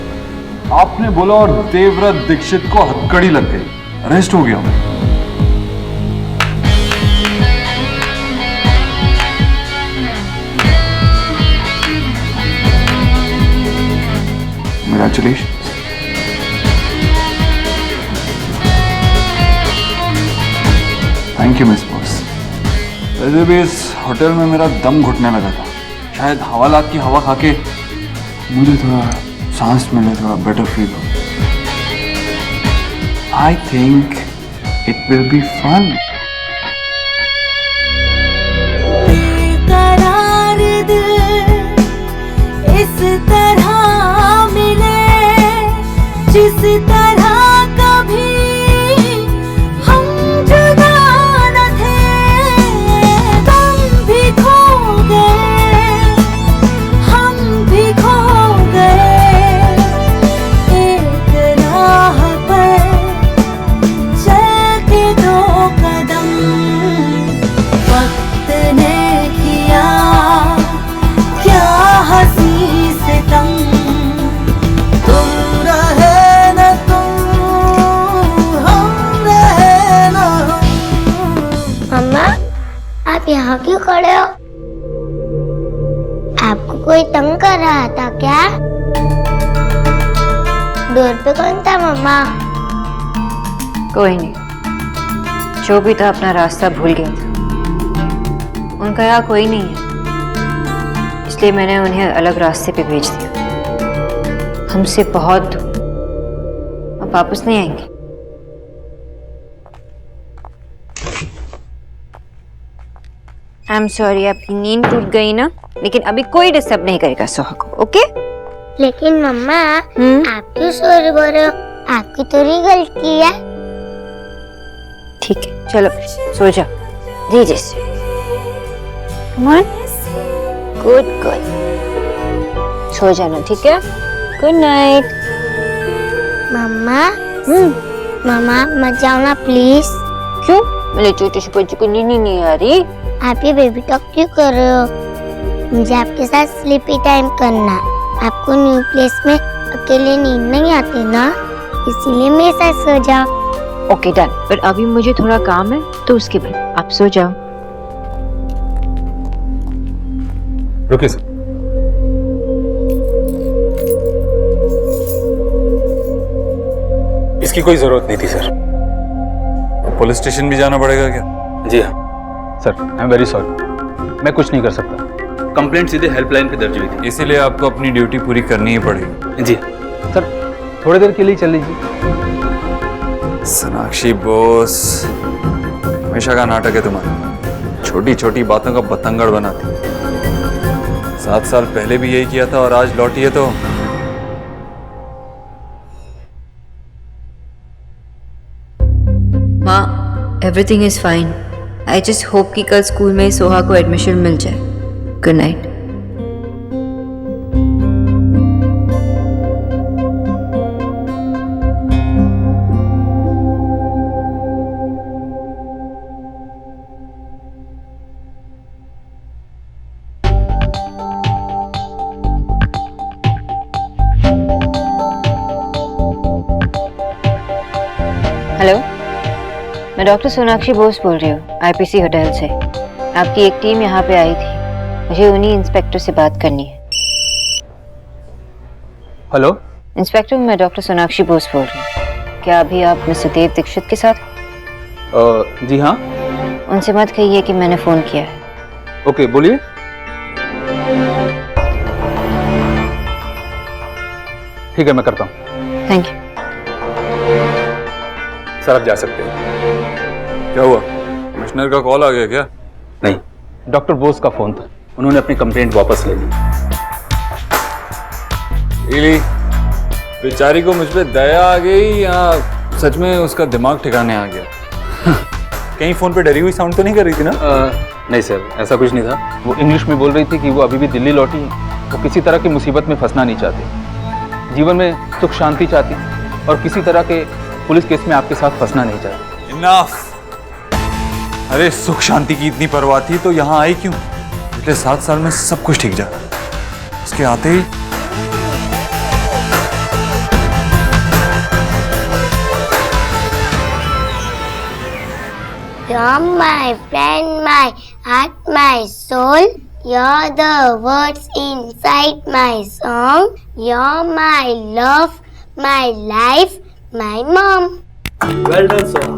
आपने बोला और देवव्रत दीक्षित को हथकड़ी लग गई, अरेस्ट हो गया। Congratulations. Thank you miss boss. वैसे भी इस होटल में मेरा दम घुटने लगा था, शायद हवालात की हवा खा के मुझे थोड़ा सांस मिले, थोड़ा बेटर फील हो। I think it will be fun. बेकरार दिल इस तरह मिले जिस तरह कभी हम जुदा न थे। तुम भी खो गए, हम भी खो गए, एक राह पर चल के 2 कदम। वक्त ने किया क्या हंसी से तुम रहे न तुम, हम रहे न हम। मम्मा, आप यहाँ क्यों खड़े हो? आपको कोई तंग कर रहा था क्या? डोर पे कौन था मम्मा? कोई नहीं, जो भी था अपना रास्ता भूल गया था। उनका यहाँ कोई नहीं है, इसलिए मैंने उन्हें अलग रास्ते पे भेज दिया। हमसे बहुत दूर, अब वापस नहीं आएंगे। आई एम सॉरी, आपकी नींद टूट गई ना, लेकिन अभी कोई डिस्टर्ब नहीं करेगा सोहा को, ओके? लेकिन मम्मा, आप क्यों सॉरी बोल रहे हो? आपकी थोड़ी गलती है। ठीक है, चलो सो जाओ धीरे से। कम ऑन, गुड गुड, सो जाना, ठीक है? Good night. मम्मा, मम्मा मत जाओ ना प्लीज। क्यों? मेरे छोटे से बच्चे को नींद नहीं आ रही? आप ये बेबी टॉक क्यों कर रहे हो? मुझे आपके साथ स्लीपी टाइम करना। आपको न्यू प्लेस में अकेले नींद नहीं आती ना, इसीलिए मेरे साथ सो जाओ। ओके डन, पर अभी मुझे थोड़ा काम है तो उसके बाद आप सो जाओ। रुकिए सर। इसकी कोई जरूरत नहीं थी सर। पुलिस स्टेशन भी जाना पड़ेगा क्या? जी हाँ sir, I am very sorry, मैं कुछ नहीं कर सकता। कंप्लेंट सीधे हेल्पलाइन पे दर्ज हुई थी, इसीलिए आपको अपनी ड्यूटी पूरी करनी ही पड़ेगी। जी सर, थोड़ी देर के लिए चल लीजिए। सोनाक्षी बोस, हमेशा का नाटक है तुम्हारा। छोटी छोटी बातों का बतंगड़ बनाती। 7 साल पहले भी यही किया था और आज लौटी है तो माँ, everything is fine. I just hope कि कल स्कूल में सोहा को एडमिशन मिल जाए। Good night. हेलो, मैं डॉक्टर सोनाक्षी बोस बोल रही हूँ आईपीसी होटल से। आपकी एक टीम यहाँ पे आई थी, मुझे उन्हीं इंस्पेक्टर से बात करनी है। हेलो इंस्पेक्टर, मैं डॉक्टर सोनाक्षी बोस बोल रही हूँ। क्या अभी आप मिस्टर देव दीक्षित के साथ? जी हाँ। उनसे मत कहिए कि मैंने फोन किया है। ओके, बोलिए। ठीक है, मैं करता हूँ। Thank you. सर, आप जा सकते हैं। क्या हुआ? कमिश्नर का कॉल आ गया क्या? नहीं, डॉक्टर बोस का फोन था। उन्होंने अपनी कंप्लेंट वापस ले ली। बेचारी को मुझ पे दया आ गई या सच में उसका दिमाग ठिकाने आ गया? कहीं फोन पे डरी हुई साउंड तो नहीं कर रही थी ना? नहीं सर, ऐसा कुछ नहीं था। वो इंग्लिश में बोल रही थी कि वो अभी भी दिल्ली लौटी है। वो किसी तरह की मुसीबत में फंसना नहीं चाहती, जीवन में सुख शांति चाहती और किसी तरह के पुलिस केस में आपके साथ फंसना नहीं चाहती। इनफ। अरे सुख शांति की इतनी परवाह थी तो यहाँ आई क्यों? पिछले 7 साल में सब कुछ ठीक जाता, उसके आते ही You're my friend, my heart, my soul. You're the words inside my song. You're my love, my life, my mom. Well done, Soha.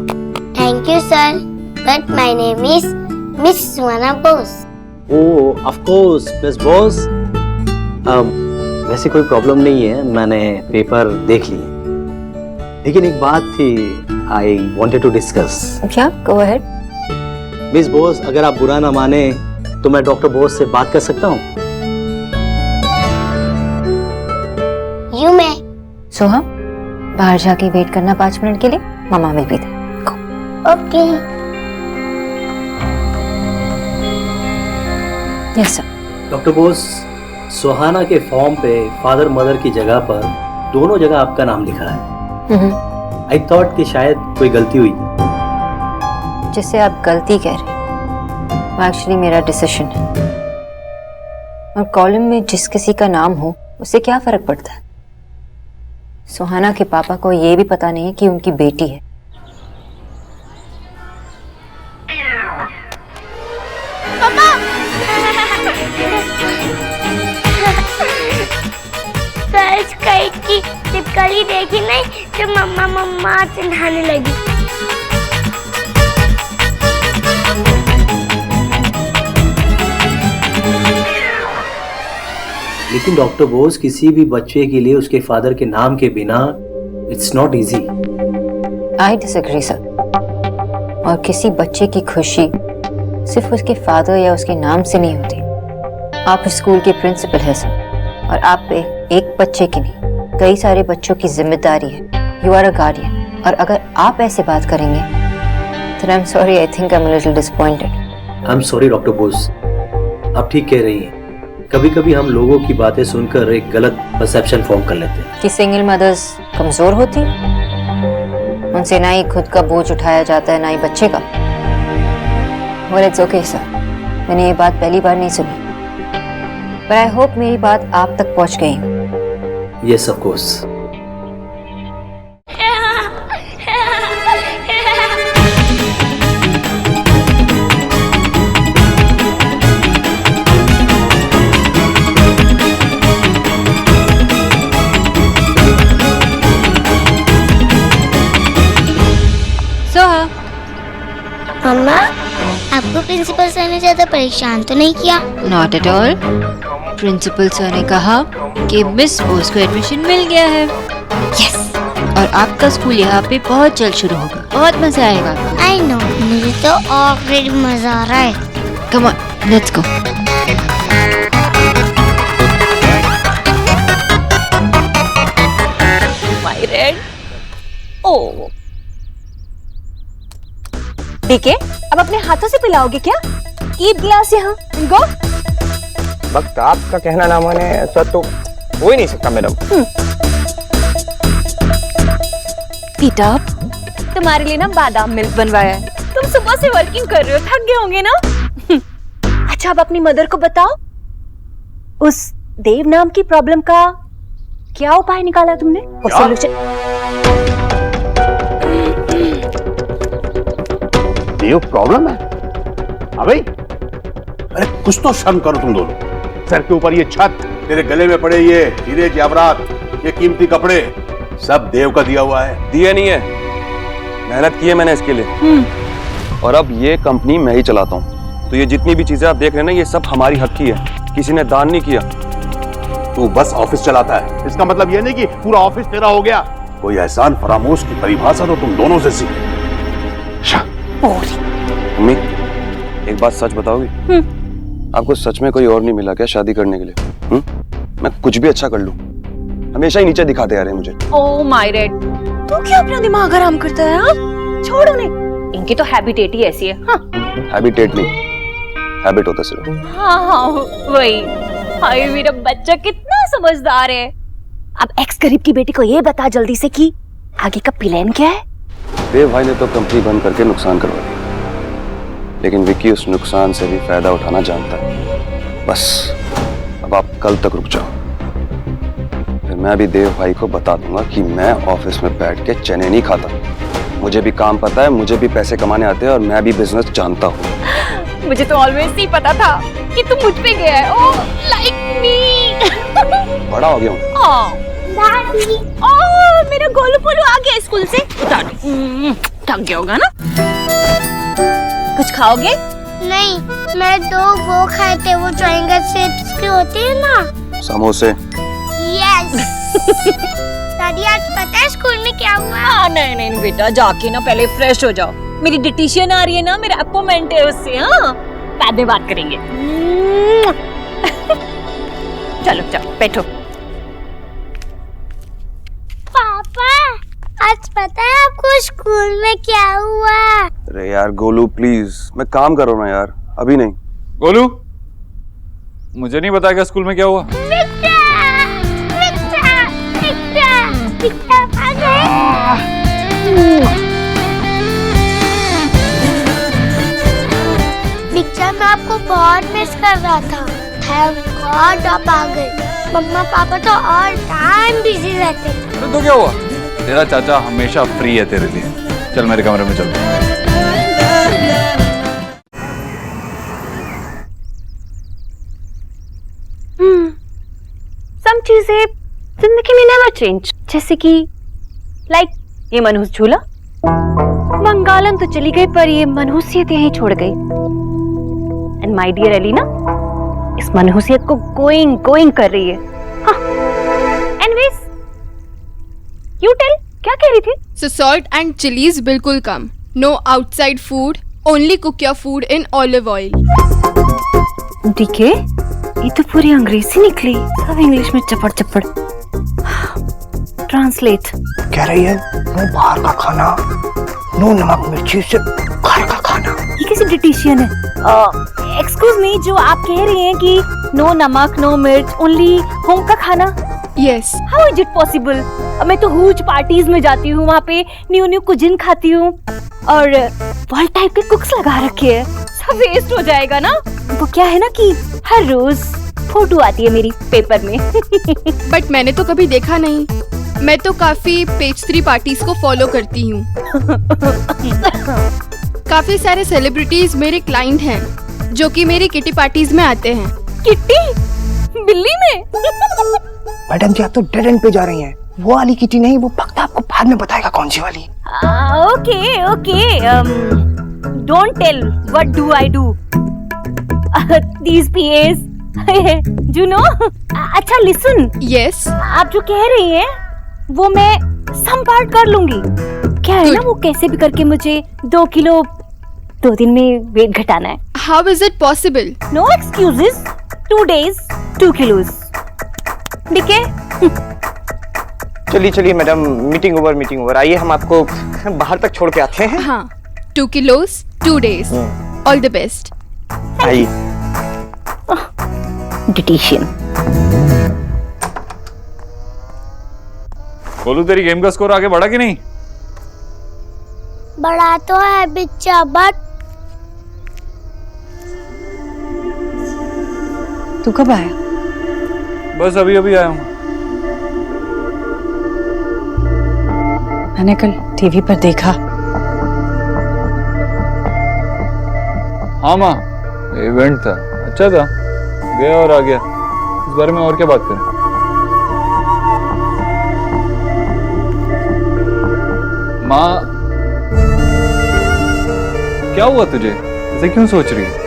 Thank you, sir. But my name is Miss Suhana Bose. Oh, of course, Miss Bose. वैसे कोई problem नहीं है, मैंने paper देख लिए। लेकिन एक बात थी, आई वांटेड टू डिस्कस। क्या? Go ahead. मिस बोस, अगर आप बुरा ना माने तो मैं डॉक्टर बोस से बात कर सकता हूँ? You may. सोहा, बाहर जाके वेट करना 5 मिनट के लिए। Mama will be there. Okay. Yes sir. Doctor Bose, Suhana के फॉर्म पे फादर मदर की जगह पर दोनों जगह आपका नाम लिखा है। आई थॉट कि शायद कोई गलती हुई। जिसे आप गलती कह रहे हैं वो एक्चुअली मेरा डिसीजन है। और कॉलम में जिस किसी का नाम हो उससे क्या फर्क पड़ता है? सुहाना के पापा को ये भी पता नहीं कि उनकी बेटी है। सर्च काइट की छिपकली देखी नहीं जो मम्मा मम्मा चिल्लाने लगी। लेकिन डॉक्टर बोस, किसी भी बच्चे के लिए उसके फादर के नाम के बिना it's not easy. I disagree sir. और किसी बच्चे की खुशी सिर्फ उसके फादर या उसके नाम से नहीं होती। आप स्कूल के प्रिंसिपल हैं सर, और आप पे एक बच्चे की नहीं कई सारे बच्चों की जिम्मेदारी है। यू आर अ गार्डियन, और अगर आप ऐसे बात करेंगे तो I am sorry, I think I am a little disappointed. I am sorry doctor Bose, आप ठीक कह रही हैं। कभी कभी हम लोगों की बातें सुनकर एक गलत परसेप्शन फॉर्म कर लेते हैं कि सिंगल मदर्स कमजोर होती, उनसे ना ही खुद का बोझ उठाया जाता है ना ही बच्चे का। well, it's okay सर, मैंने ये बात पहली बार नहीं सुनी, पर आई होप मेरी बात आप तक पहुंच गई। Yes of course. मम्मा, आपको प्रिंसिपल सर ने ज्यादा परेशान तो नहीं किया? Not at all. Principal sir ने कहा कि मिस बोस को एडमिशन मिल गया है। यस। और और आपका स्कूल यहाँ पे बहुत जल्द शुरू होगा, बहुत मजा आएगा आपको। आई नो, मुझे तो ऑलरेडी मजा आ रहा है। Come on, let's go. My red. ओ ठीक है, अब अपने हाथों से पिलाओगे क्या? कीप गिलास यहाँ, गो। वक्त आपका कहना ना माने ऐसा तो हो ही नहीं सकता मैडम। पीटा, तुम्हारे लिए ना बादाम मिल्क बनवाया है। तुम सुबह से वर्किंग कर रहे हो, थक गए होंगे ना। अच्छा, अब अपनी मदर को बताओ, उस देव नाम की प्रॉब्लम का क्या उपाय निकाला तुमने? देव प्रॉब्लम है? अबे, अरे कुछ तो शर्म करो तुम दोनों। सर के ऊपर ये छत, तेरे गले में पड़े ये हीरे जेवरात, ये कीमती कपड़े, सब देव का दिया हुआ है। दिया नहीं है, मेहनत की है मैंने इसके लिए। और अब ये कंपनी मैं ही चलाता हूँ, तो ये जितनी भी चीजें आप देख रहे हैं ना, ये सब हमारी हक की है, किसी ने दान नहीं किया। तू बस ऑफिस चलाता है, इसका मतलब ये नहीं कि पूरा ऑफिस तेरा हो गया। कोई एहसान फरामोश की परिभाषा तो तुम दोनों से सीखे। मम्मी, एक बात सच बताओगी? आपको सच में कोई और नहीं मिला क्या शादी करने के लिए? मैं कुछ भी अच्छा कर लूं, हमेशा ही नीचे दिखाते आ रहे हैं मुझे। ओह माय रेड, तू क्या अपना दिमाग आराम करता है? हाँ, छोड़ उन्हें, इनकी तो हैबिटेट ही ऐसी है। हाँ, हैबिटेट नहीं, हैबिट होता सिर्फ। हाँ, वही। हाय मेरा बच्चा कितना समझदार है। अब एक्स गरीब की बेटी को ये बता जल्दी से कि आगे का प्लान क्या है? देव भाई ने तो कंपनी बंद करके नुकसान करवा दिया, लेकिन विक्की उस नुकसान से भी फायदा उठाना जानता है। बस अब आप कल तक रुक जाओ, फिर मैं भी देव भाई को बता दूंगा कि मैं ऑफिस में बैठ के चने नहीं खाता। मुझे भी काम पता है, मुझे भी पैसे कमाने आते हैं और मैं भी बिजनेस जानता हूँ। मुझे तो ऑलवेज ही पता था कि तुम मुझ पे गया है। Oh like me. बड़ा हो गया हूँ। दादी, ओह मेरा गोलू पोलू आ गया स्कूल से। थक गया होगा ना? कुछ खाओगे? नहीं, मैं तो वो खाए थे, वो ट्रायंगल शेप्स के होते हैं ना, समोसे। यस। दादी, आज पता है स्कूल में क्या हुआ? नहीं नहीं बेटा, जाके ना पहले फ्रेश हो जाओ। मेरी डिटीशियन आ रही है ना, मेरा अपॉइंटमेंट है उससे। हाँ, बाद में बात करेंगे। चलो चलो बैठो। पापा, आज पता है आपको स्कूल में क्या हुआ? अरे यार गोलू प्लीज, मैं काम कर रहा हूँ ना यार, अभी नहीं। गोलू, मुझे नहीं बताया स्कूल में क्या हुआ? पिक्चर मैं आपको बहुत मिस कर रहा था। थैंक गॉड आप आ गए। मम्मा पापा तो ऑल टाइम बिजी रहते हैं। तो क्या हुआ? तेरा चाचा हमेशा फ्री है तेरे लिए। चल मेरे कमरे में चल। सम चीजें जिंदगी में नेवर चेंज, जैसे कि लाइक ये मनहूस झूला। बंगालन तो चली गई, पर ये मनहूसियत यहीं छोड़ गई। एंड माय डियर एलिना, इस मनहूसियत को गोइंग कर रही है। हाँ, एनीवेज, यू टेल, क्या कह रही थी? So salt and chilies बिल्कुल कम. No outside food. Only cook your food in olive oil. DK, ये तो पूरी अंग्रेजी निकली, सब इंग्लिश में चपड़। ट्रांसलेट। कह रही है नो बाहर का खाना, नो नमक मिर्ची, से घर का खाना। ये कैसी डिटीशियन है? एक्सक्यूज मी, जो आप कह रही हैं कि नो नमक नो मिर्च, ओनली होम का खाना? Yes. How is it possible? मैं तो हुज पार्टीज में जाती हूँ, वहाँ पे न्यू कुजिन खाती हूँ और वर्ल्ड टाइप के कुक्स लगा रखे हैं। सब वेस्ट हो जाएगा ना। वो क्या है ना कि हर रोज फोटो आती है मेरी पेपर में। बट मैंने तो कभी देखा नहीं। मैं तो काफी पेज 3 पार्टीज को फॉलो करती हूँ। काफी सारे सेलिब्रिटीज मेरे क्लाइंट हैं, जो कि मेरी किटी पार्टीज में आते हैं। किटी? बिल्ली में? मैडम जी, आप तो डेड एंड पे जा रही हैं। वो वाली किटी नहीं, वो भक्त आपको बाद में बताएगा कौन सी वाली। Okay, don't tell what do I do. These PAs, you know? अच्छा लिसन। Yes. आप जो कह रही हैं वो मैं संभाल कर लूंगी। क्या है ना, वो कैसे भी करके मुझे 2 किलो 2 दिन में वेट घटाना है। How is it possible? No excuses. 2 days 2 kilos. ठीक है? चलिए चलिए मैडम, मीटिंग ओवर। आइए हम आपको बाहर तक छोड़ के आते हैं। हाँ, 2 kilos 2 days. All the best. आइए। डिटीशियन। बोलू तेरी गेम का स्कोर आगे बढ़ा कि नहीं? बड़ा तो है बिच्चा, बट तू कब आया? बस अभी अभी आया हूँ। मैंने कल टीवी पर देखा। हाँ माँ, इवेंट था, अच्छा था, गया और आ गया। इस बारे में और क्या बात करें? माँ, क्या हुआ तुझे? ऐसे क्यों सोच रही है?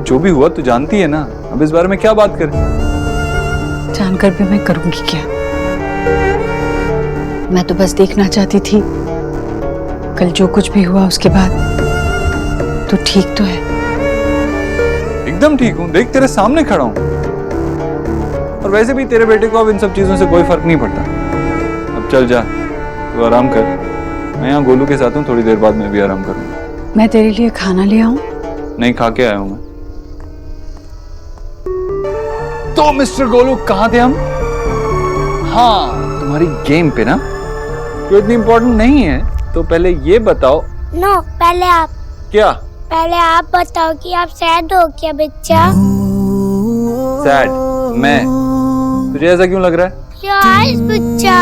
जो भी हुआ तू जानती है ना, अब इस बारे में क्या बात करें? जानकर भी मैं करूंगी क्या? मैं तो बस देखना चाहती थी कल जो कुछ भी हुआ उसके बाद तू ठीक तो है। एकदम ठीक हूँ, देख तेरे सामने खड़ा हूँ। और वैसे भी तेरे बेटे को अब इन सब चीजों से कोई फर्क नहीं पड़ता। अब चल जा, तू आराम कर। मैं यहाँ गोलू के साथ हूँ, थोड़ी देर बाद मैं भी आराम करूँगा। मैं तेरे लिए खाना ले आऊं? नहीं, खा के आया हूँ मैं। तो मिस्टर गोलू कहाँ थे हम? हाँ, तुम्हारी गेम पे ना, जो इतनी इम्पोर्टेंट नहीं है। तो पहले ये बताओ। नो, पहले आप। क्या? पहले आप बताओ कि आप सैड हो क्या बच्चा? सैड? मैं? तुझे ऐसा क्यों लग रहा है? क्या इस बच्चा?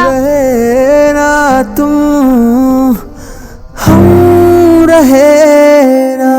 तुम हम रहे ना।